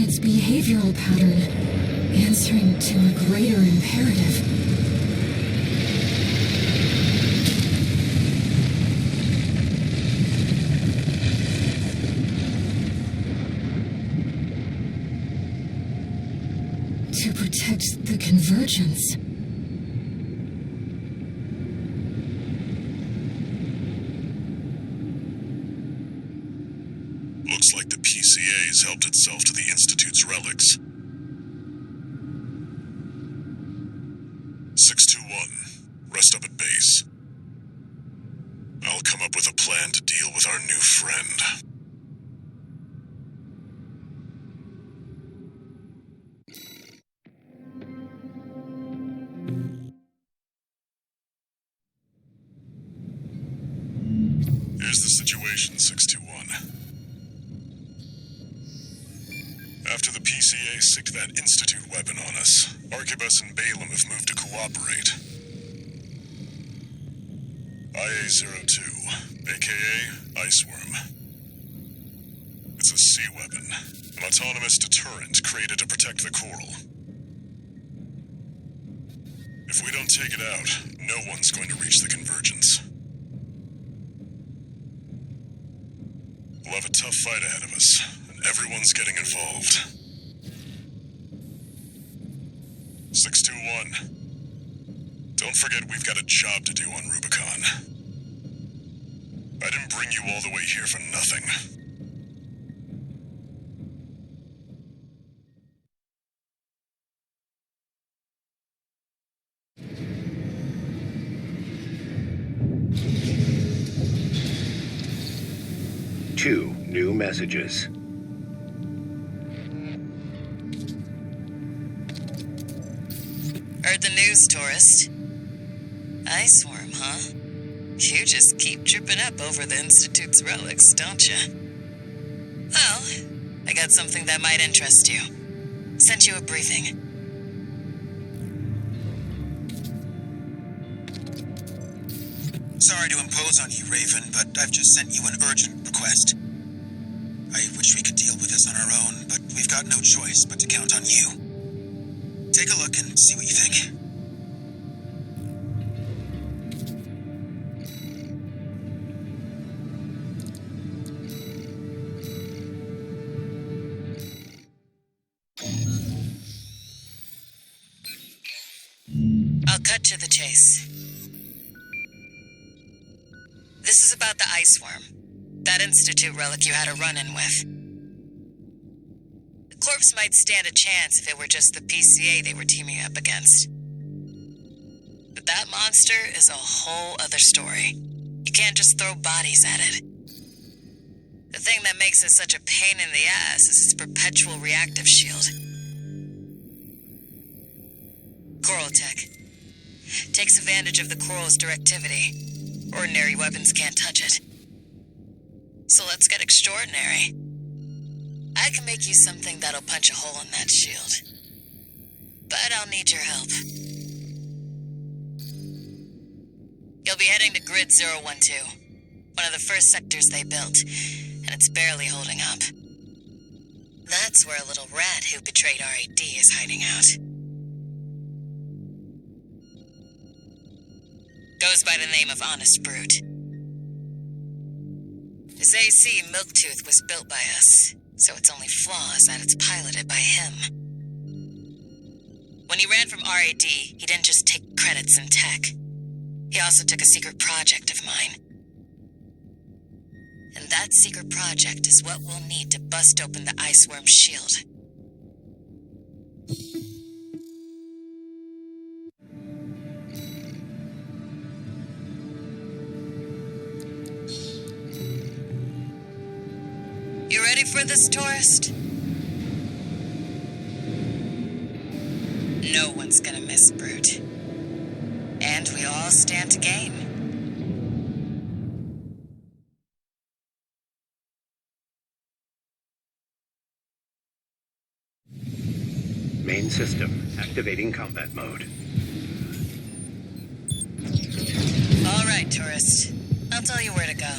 its behavioral pattern, answering to a greater imperative. To protect the convergence. Looks like the PCA's helped itself to the Institute's relics. 621, rest up at base. I'll come up with a plan to deal with our new friend. Here's the situation, 621. After the PCA sicked that Institute weapon on us, Arquebus and Balaam have moved to cooperate. IA-02, aka Iceworm. It's a sea weapon, an autonomous deterrent created to protect the coral. If we don't take it out, no one's going to reach the convergence. We'll have a tough fight ahead of us, and everyone's getting involved. 621. Don't forget we've got a job to do on Rubicon. I didn't bring you all the way here for nothing. Two new messages. Heard the news, tourist. Iceworm, huh? You just keep tripping up over the Institute's relics, don't you? Well, I got something that might interest you. Sent you a briefing. Sorry to impose on you, Raven, but I've just sent you an urgent request. I wish we could deal with this on our own, but we've got no choice but to count on you. Take a look and see what you think. I'll cut to the chase. This is about the Iceworm, that Institute relic you had a run-in with. The corpse might stand a chance if it were just the PCA they were teaming up against. But that monster is a whole other story. You can't just throw bodies at it. The thing that makes it such a pain in the ass is its perpetual reactive shield. Coral tech. Takes advantage of the coral's directivity. Ordinary weapons can't touch it. So let's get extraordinary. I can make you something that'll punch a hole in that shield. But I'll need your help. You'll be heading to Grid 012, one of the first sectors they built, and it's barely holding up. That's where a little rat who betrayed RAD is hiding out. Goes by the name of Honest Brute. His AC Milktooth was built by us, so its only flaw is that it's piloted by him. When he ran from RAD, he didn't just take credits in tech. He also took a secret project of mine. And that secret project is what we'll need to bust open the Iceworm's shield. You ready for this, tourist? No one's gonna miss Brute. And we all stand to gain. Main system activating combat mode. All right, tourist. I'll tell you where to go.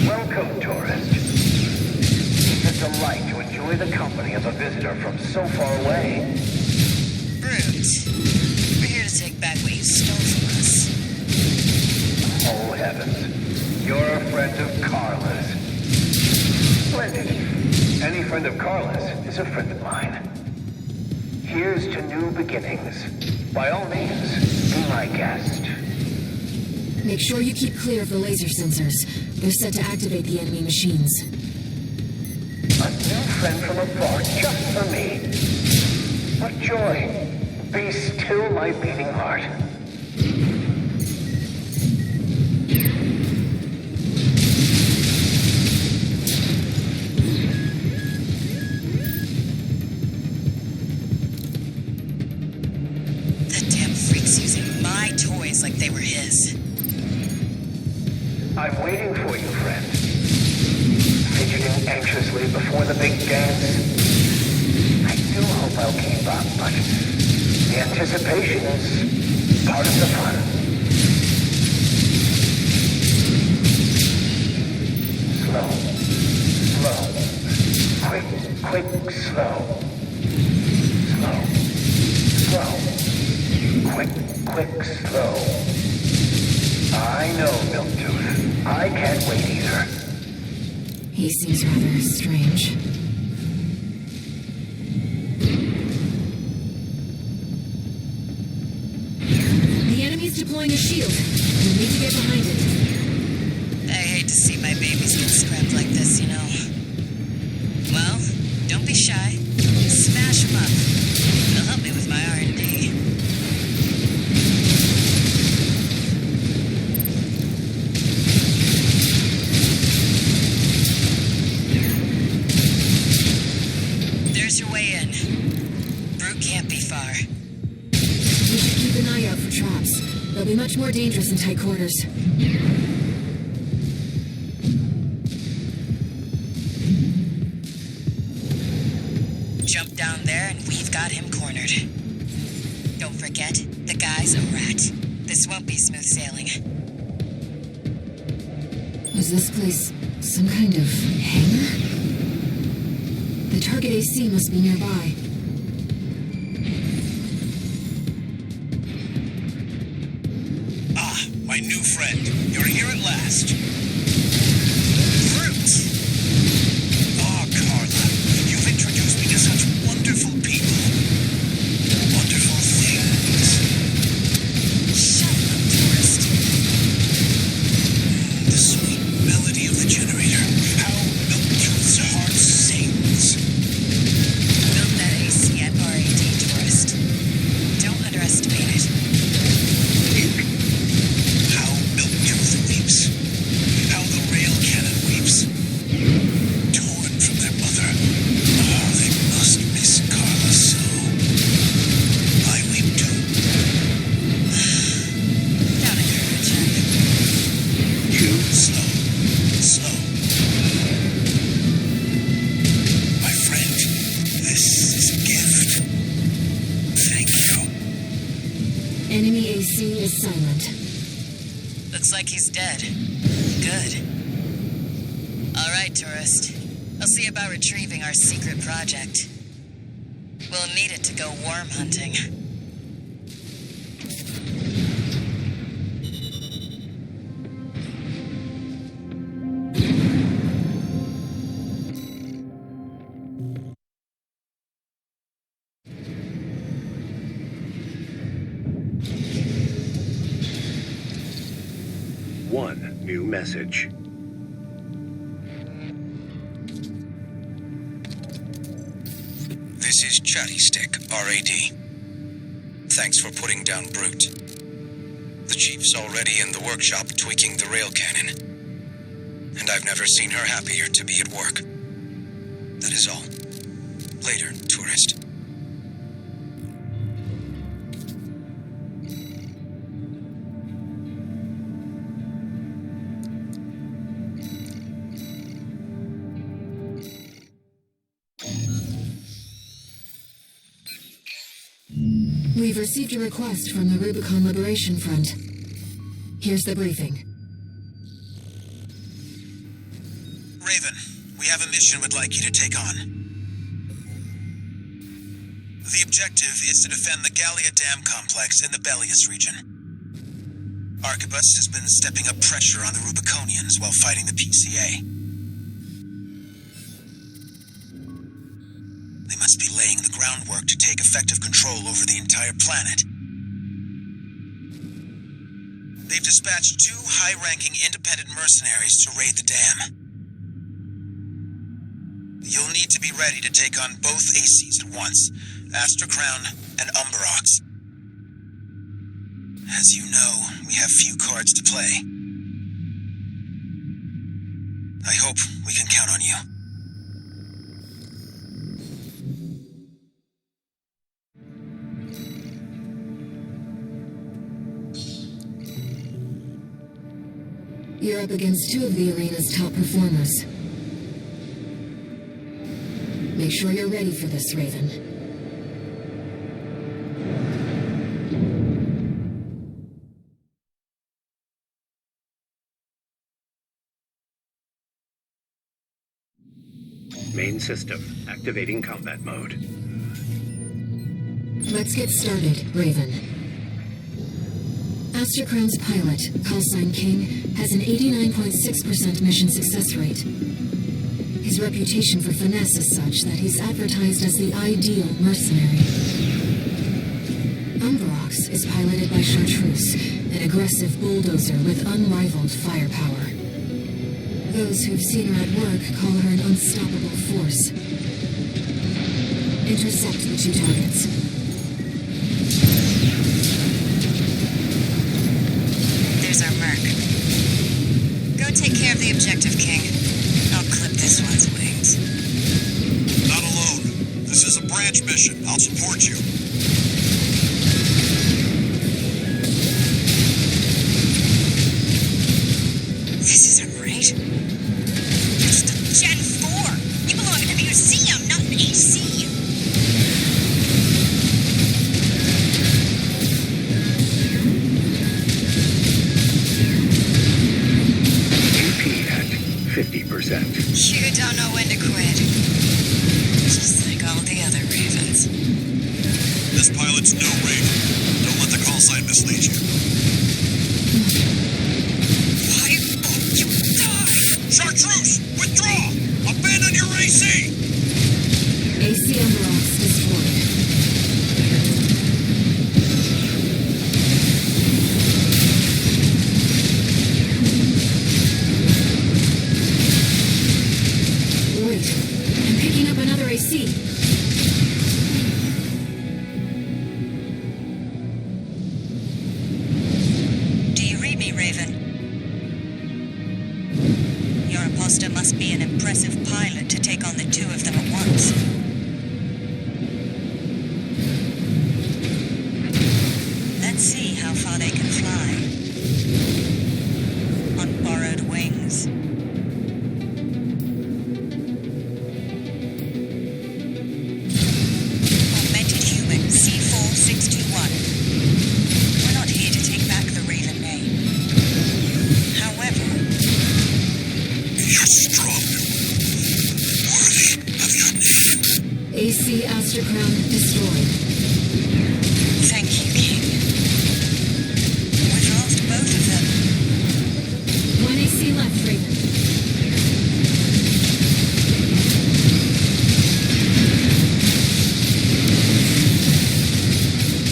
Welcome, tourist. delight to enjoy the company of a visitor from so far away. Brute. We're here to take back what you stole from us. Oh, heavens. You're a friend of Carla's. Splendid. Any friend of Carla's is a friend of mine. Here's to new beginnings. By all means, be my guest. Make sure you keep clear of the laser sensors. They're set to activate the enemy machines. A new friend from afar, just for me. What joy. Be still my beating heart. That damn freak's using my toys like they were his. I'm waiting for you, friend. Fidgeting anxiously before the big dance. I do hope I'll keep up, but the anticipation is part of the fun. Slow. Quick, slow. Slow. Quick, slow. I know, Milktooth. I can't wait either. He seems rather strange. The enemy's deploying a shield. We need to get behind it. I hate to see my babies get scrapped like this, you know. Well, don't be shy. Smash them up. It'll help me with my R&D. There's your way in. Brute can't be far. We should keep an eye out for traps. They'll be much more dangerous in tight quarters. Jump down there and we've got him cornered. Don't forget, the guy's a rat. This won't be smooth sailing. Was this place some kind of hangar? The target AC must be nearby. Ah, my new friend. You're here at last. Brute! Oh, Carla, you've introduced me to such wonderful people. Wonderful things. Shut up, tourist. The sweet melody of the generator. How Milktooth's heart sings. Build that AC at RAD, tourist. Don't underestimate it. How Milktooth weeps. How the rail cannon weeps. Torn from their mother. Oh, they must miss Carla so. I weep too. Don't encourage her. You slow. My friend, this is a gift. Thank you. Enemy AC is silent. Looks like he's dead. Good. All right, tourist. I'll see about retrieving our secret project. We'll need it to go worm hunting. One new message. This is Chatty Stick, RAD. Thanks for putting down Brute. The Chief's already in the workshop tweaking the rail cannon. And I've never seen her happier to be at work. That is all. Later, tourist. We've received a request from the Rubicon Liberation Front. Here's the briefing. Raven, we have a mission we'd like you to take on. The objective is to defend the Gallia Dam complex in the Bellius region. Arquebus has been stepping up pressure on the Rubiconians while fighting the PCA. They must be laying the groundwork to take effective control over the entire planet. They've dispatched 2 high-ranking independent mercenaries to raid the dam. You'll need to be ready to take on both ACs at once, Astra Crown and Umberox. As you know, we have few cards to play. I hope we can count on you. You're up against 2 of the arena's top performers. Make sure you're ready for this, Raven. Main system, activating combat mode. Let's get started, Raven. Astra Crown's pilot, callsign King, has an 89.6% mission success rate. His reputation for finesse is such that he's advertised as the ideal mercenary. Umberox is piloted by Chartreuse, an aggressive bulldozer with unrivaled firepower. Those who've seen her at work call her an unstoppable force. Intercept the 2 targets. There's our merc. Go take care of the objective, King. I'll clip this one's wings. Not alone. This is a branch mission. I'll support you. This isn't right. It's the Gen 4. You belong in a museum, not an AC. AP at 50%. You don't know when to quit. Just like all the other Ravens. This pilot's no Raven. Don't let the call sign mislead you. Why won't you die? Chartreuse! Withdraw! Abandon your AC! AC Umberox destroyed. Wait, I'm picking up another AC. Do you read me, Raven? Your imposter must be an impressive pilot to take on the 2 of them at once. Let's see how far they can fly. On borrowed wings. Augmented human C4621. We're not here to take back the Raven name. However, You're strong. Worthy of your name. AC Astra Crown destroyed. thank you, King. We've lost both of them. 1 AC left, Raven.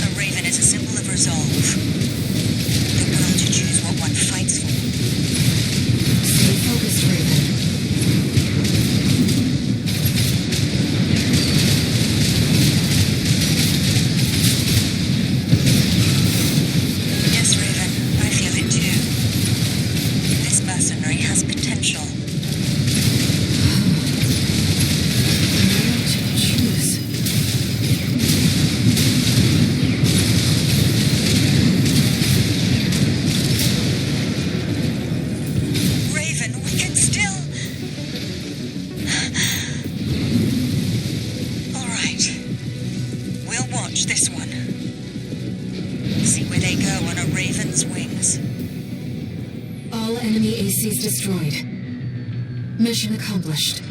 A Raven is a symbol of resolve. The will to choose what one fights for. Stay focused, Raven. Yes, Raven, I feel it too. This mercenary has potential. What to choose? Raven, we can still... All right. We'll watch this one. See where they go on a Raven's wings. All enemy ACs destroyed. Mission accomplished.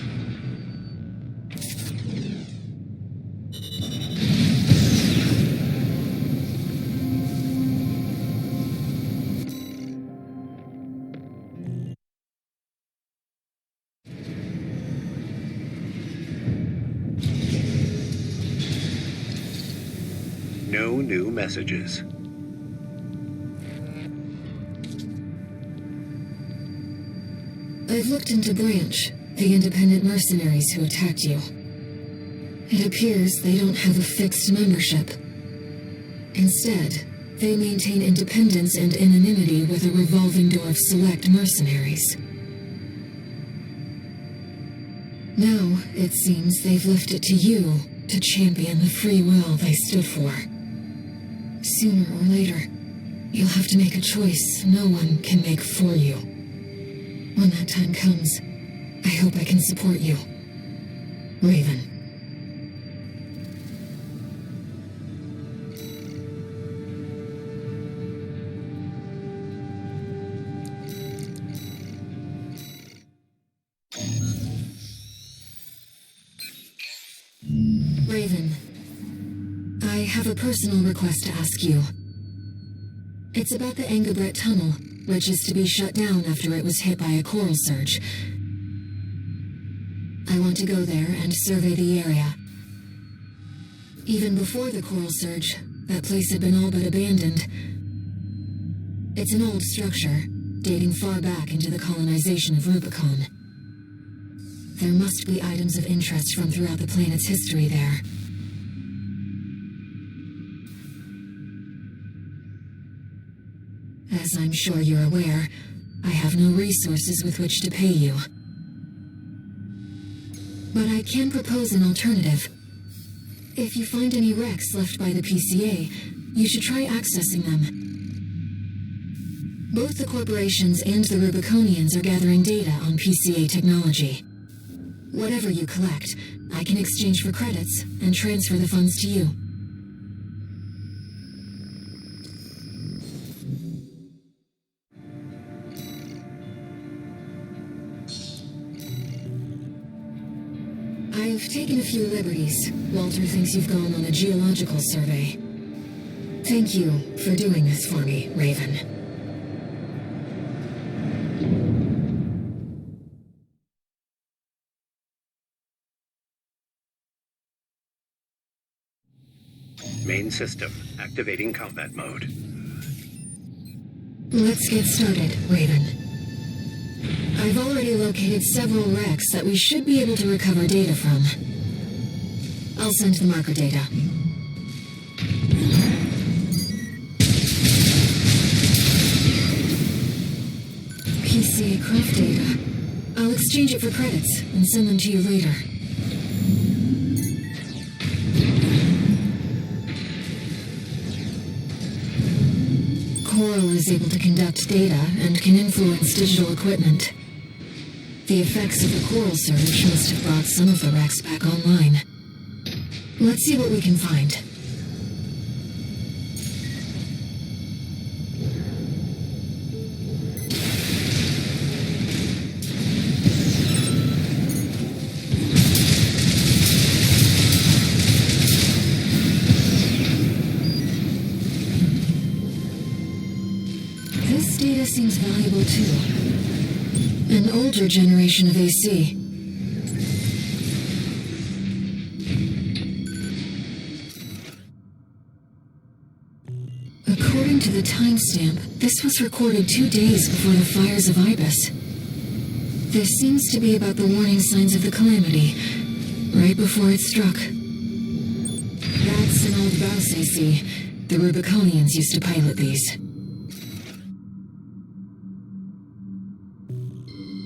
No new messages. I've looked into Branch, the independent mercenaries who attacked you. It appears they don't have a fixed membership. Instead, they maintain independence and anonymity with a revolving door of select mercenaries. Now, it seems they've left it to you to champion the free will they stood for. Sooner or later, you'll have to make a choice no one can make for you. When that time comes, I hope I can support you. Raven. Raven, I have a personal request to ask you. It's about the Engabret Tunnel, which is to be shut down after it was hit by a coral surge. I want to go there and survey the area. Even before the coral surge, that place had been all but abandoned. It's an old structure, dating far back into the colonization of Rubicon. There must be items of interest from throughout the planet's history there. As I'm sure you're aware, I have no resources with which to pay you. But I can propose an alternative. If you find any wrecks left by the PCA, you should try accessing them. Both the corporations and the Rubiconians are gathering data on PCA technology. Whatever you collect, I can exchange for credits and transfer the funds to you. I've taken a few liberties. Walter thinks you've gone on a geological survey. Thank you for doing this for me, Raven. Main system activating combat mode. Let's get started, Raven. I've already located several wrecks that we should be able to recover data from. I'll send the marker data. PCA craft data. I'll exchange it for credits and send them to you later. Coral is able to conduct data and can influence digital equipment. The effects of the coral surge must have brought some of the wrecks back online. Let's see what we can find. This data seems valuable too. An older generation of AC. According to the timestamp, this was recorded 2 days before the fires of Ibis. This seems to be about the warning signs of the calamity, right before it struck. That's an old Baus AC. The Rubiconians used to pilot these.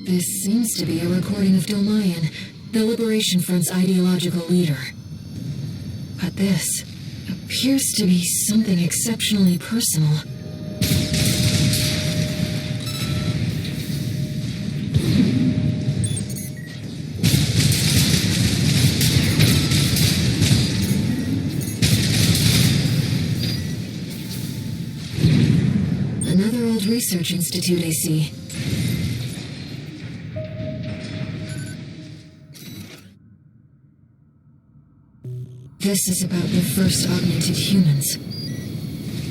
This seems to be a recording of Domayan, the Liberation Front's ideological leader. But this appears to be something exceptionally personal. Another old research institute, AC. This is about the first augmented humans.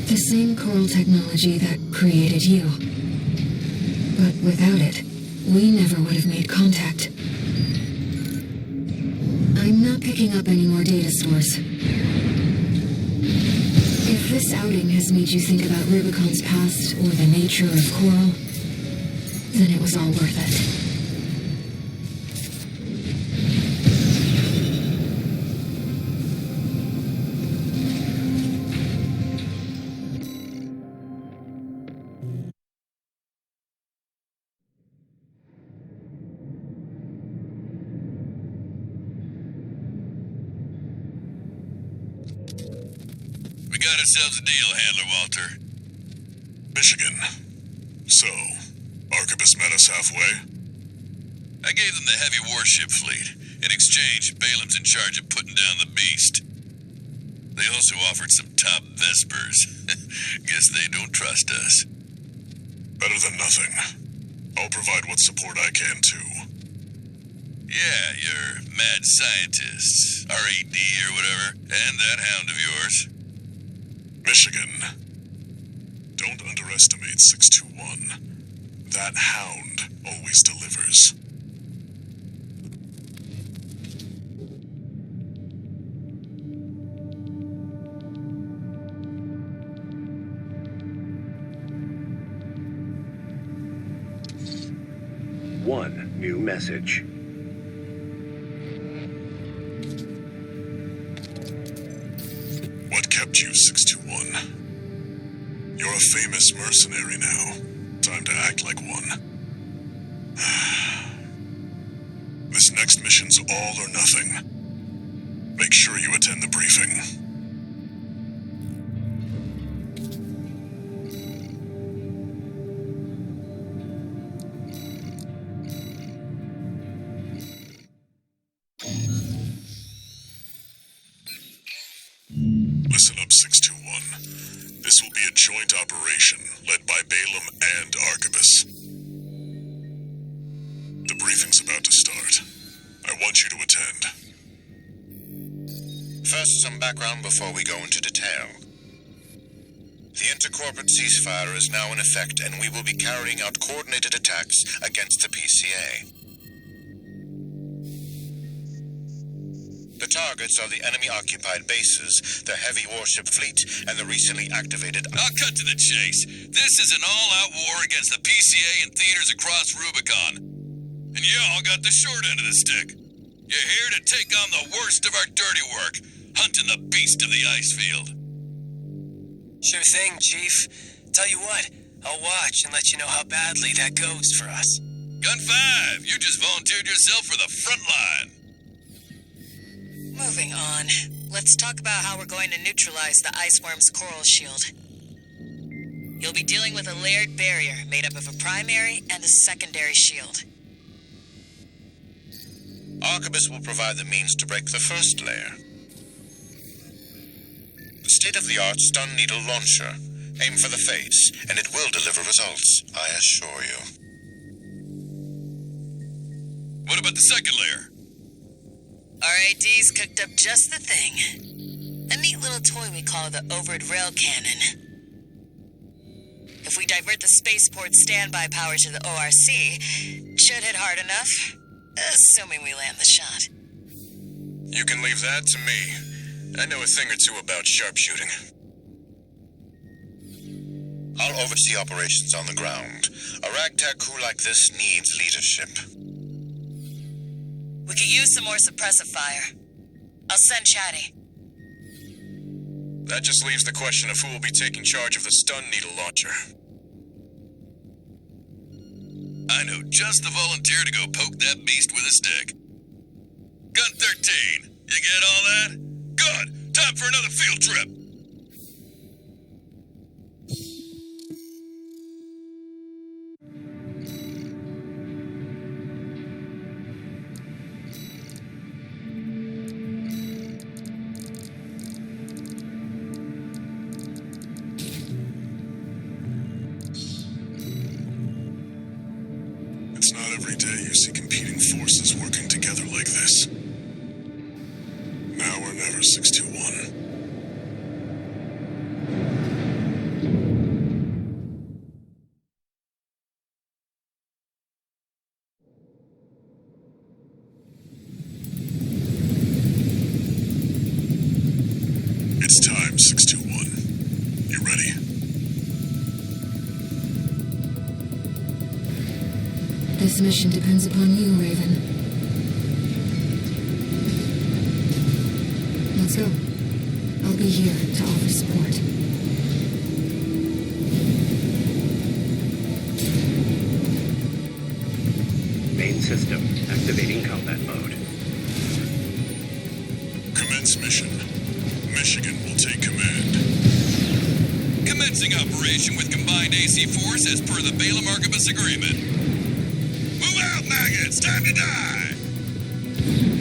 The same coral technology that created you. But without it, we never would have made contact. I'm not picking up any more data stores. If If this outing has made you think about Rubicon's past or the nature of Coral, then it was all worth it. We got ourselves a deal, Handler Walter. Michigan. So, Arquebus met us halfway? I gave them the heavy warship fleet. In exchange, Balaam's in charge of putting down the beast. They also offered some top Vespers. Guess they don't trust us. Better than nothing. I'll provide what support I can, too. Yeah, your mad scientists, RAD or whatever, and that hound of yours. Michigan. Don't underestimate 621. That hound always delivers. One new message. What kept you, 621? You're a famous mercenary now. Time to act like one. This next mission's all or nothing. Make sure you attend the briefing. Listen up, 621. This will be a joint operation led by Balaam and Arquebus. The briefing's about to start. I want you to attend. First, some background before we go into detail. The intercorporate ceasefire is now in effect, and we will be carrying out coordinated attacks against the PCA. The targets are the enemy-occupied bases, the heavy warship fleet, and the recently activated... I'll cut to the chase. This is an all-out war against the PCA and theaters across Rubicon. And y'all got the short end of the stick. You're here to take on the worst of our dirty work, hunting the beast of the ice field. Sure thing, Chief. Tell you what, I'll watch and let you know how badly that goes for us. Gun 5, you just volunteered yourself for the front line. Moving on. Let's talk about how we're going to neutralize the iceworm's coral shield. You'll be dealing with a layered barrier made up of a primary and a secondary shield. Arquebus will provide the means to break the first layer. The state-of-the-art stun needle launcher. Aim for the face, and it will deliver results, I assure you. What about the second layer? RAD's cooked up just the thing. A neat little toy we call the Overed Rail Cannon. If we divert the spaceport standby power to the ORC, should hit hard enough, assuming we land the shot. You can leave that to me. I know a thing or two about sharpshooting. I'll oversee operations on the ground. A ragtag crew like this needs leadership. We could use some more suppressive fire. I'll send Chatty. That just leaves the question of who will be taking charge of the stun needle launcher. I know just the volunteer to go poke that beast with a stick. Gun 13, you get all that? Good! Time for another field trip! It's not every day you see competing forces working together like this. Now or never, 621. It's time, 621. This mission depends upon you, Raven. Let's go. I'll be here to offer support. Main system activating combat mode. Commence mission. Michigan will take command. Commencing operation with combined AC force as per the Balaam Archibus agreement. Move out, maggots! Time to die!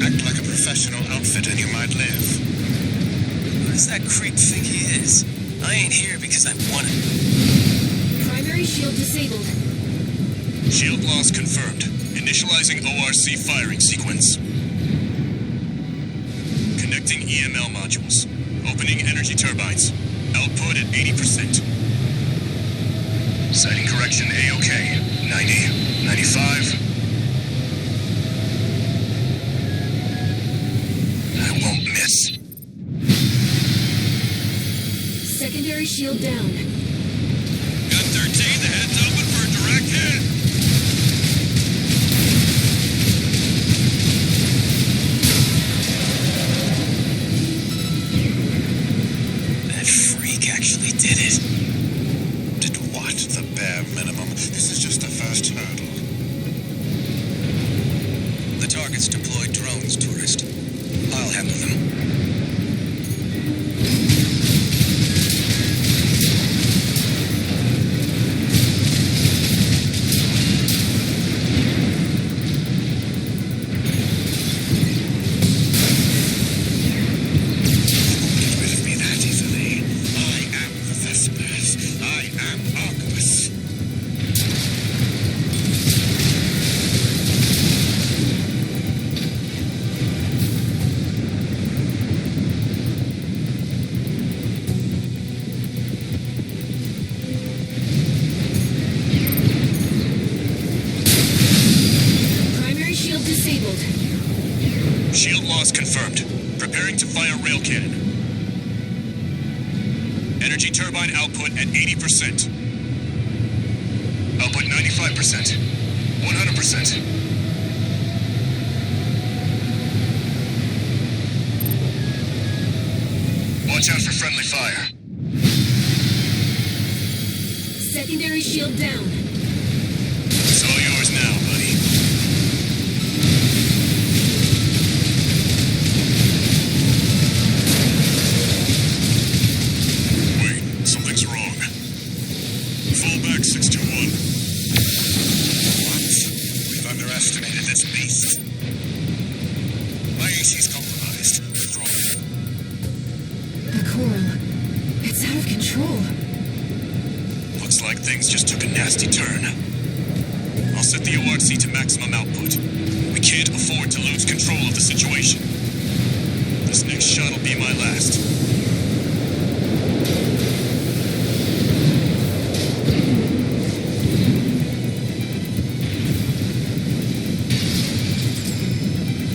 Act like a professional outfit and you might live. Who does that creep think he is? I ain't here because I want it. Primary shield disabled. Shield loss confirmed. Initializing ORC firing sequence. Connecting EML modules. Opening energy turbines. Output at 80%. Sighting correction A-OK. 90, 95. I won't miss. Secondary shield down. Gun 13, the head's open for a direct hit. That freak actually did it. Did what? The bare minimum. This is just the first hurdle. The target's deployed drones, tourist. I'll handle them. Get rid of me that easily. I am the Vespers. I am Archibus. Primary shield disabled. Shield loss confirmed. Preparing to fire rail cannon. Energy turbine output at 80%. Output 95%. 100%. Watch out for friendly fire. Secondary shield down. It's all yours now, buddy. Wait, something's wrong. Fall back, 621. What? We've underestimated this beast. My AC's compromised. Withdraw. The coral. It's out of control. Looks like things just took a nasty turn. I'll set the ORC to maximum output. We can't afford to lose control of the situation. This next shot'll be my last.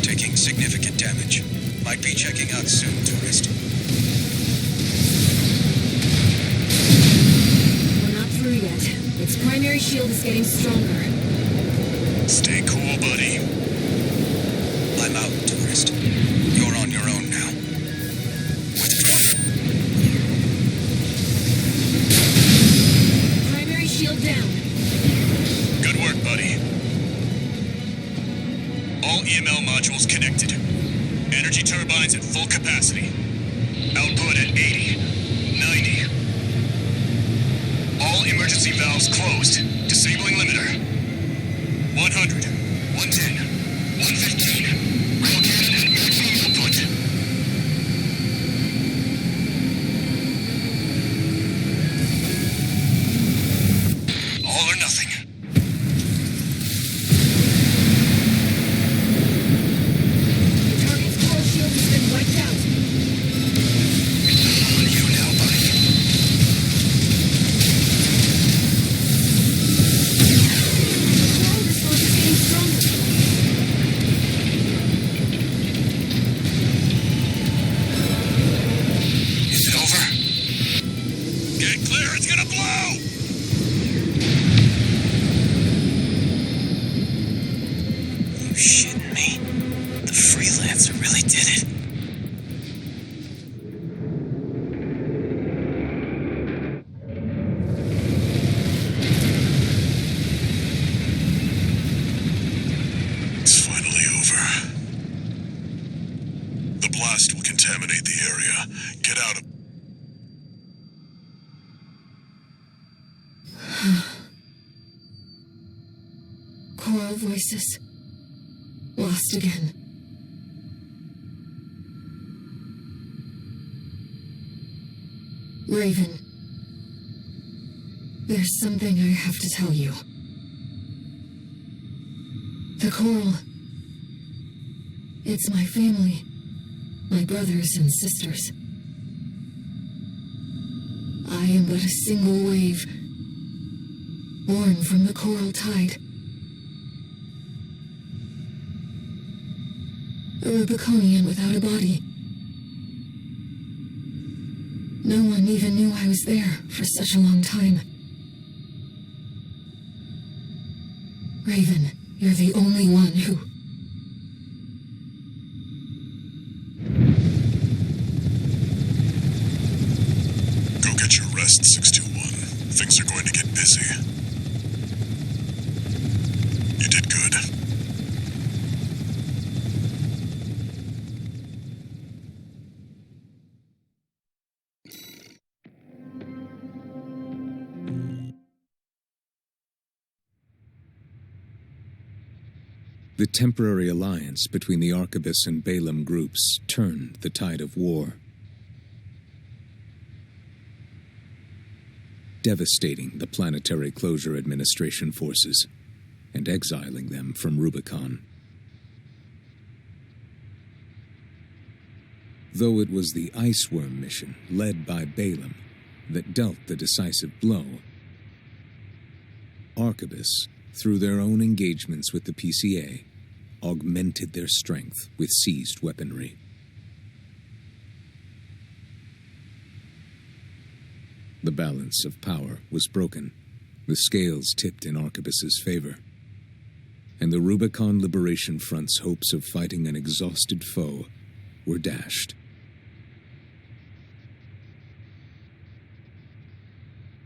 Taking significant damage. Might be checking out soon, tourist. We're not through yet. Its primary shield is getting stronger. Stay cool, buddy. I'm out, tourist. You're on your own now. Withdraw. Primary shield down. Good work, buddy. All EML modules connected. Energy turbines at full capacity. Output at 80, 90. All emergency valves closed. Disabling limiter. 100, 110, 115. Rail cannon at maximum output. All or nothing. The target's core shield has been wiped out. It's all on you now, buddy. Coral response is getting stronger. Is it over? Get clear, it's gonna blow! voices. Lost again. Raven. There's something I have to tell you. The Coral. It's my family. My brothers and sisters. I am but a single wave, born from the Coral Tide. A Rubiconian without a body. No one even knew I was there for such a long time. Raven, you're the only one who... Go get your rest, 621. Things are going to get busy. You did good. The temporary alliance between the Arquebus and Balaam groups turned the tide of war, devastating the Planetary Closure Administration forces and exiling them from Rubicon. Though it was the Iceworm mission led by Balaam that dealt the decisive blow, Arquebus, through their own engagements with the PCA, augmented their strength with seized weaponry. The balance of power was broken, the scales tipped in Arquebus's favor, and the Rubicon Liberation Front's hopes of fighting an exhausted foe were dashed.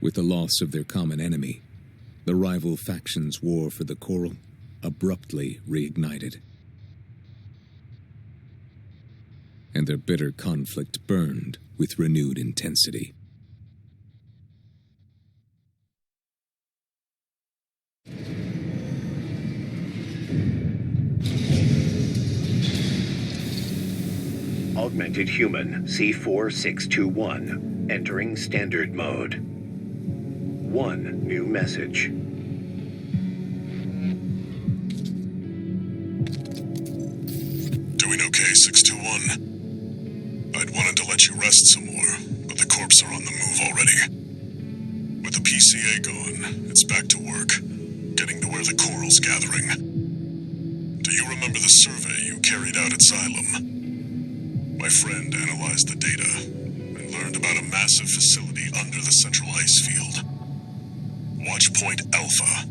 With the loss of their common enemy, the rival factions' war for the Coral abruptly reignited, and their bitter conflict burned with renewed intensity. Augmented Human C4621, entering Standard Mode. One new message. Doing okay, 621? I'd wanted to let you rest some more, but the corps are on the move already. With the PCA gone, it's back to work, getting to where the Coral's gathering. Do you remember the survey you carried out at Xylem? My friend analyzed the data and learned about a massive facility under the central ice field. Watch Point Alpha.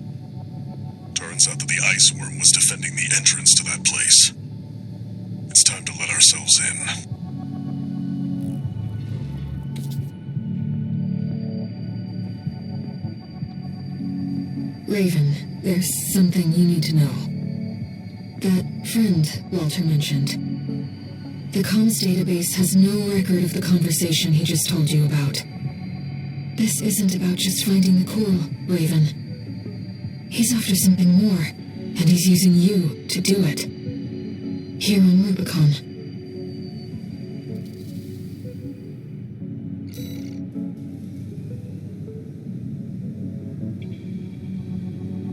Turns out that the Iceworm was defending the entrance to that place. It's time to let ourselves in. Raven, there's something you need to know. That friend Walter mentioned. The comms database has no record of the conversation he just told you about. This isn't about just finding the Coral, Raven. He's after something more, and he's using you to do it. Here on Rubicon.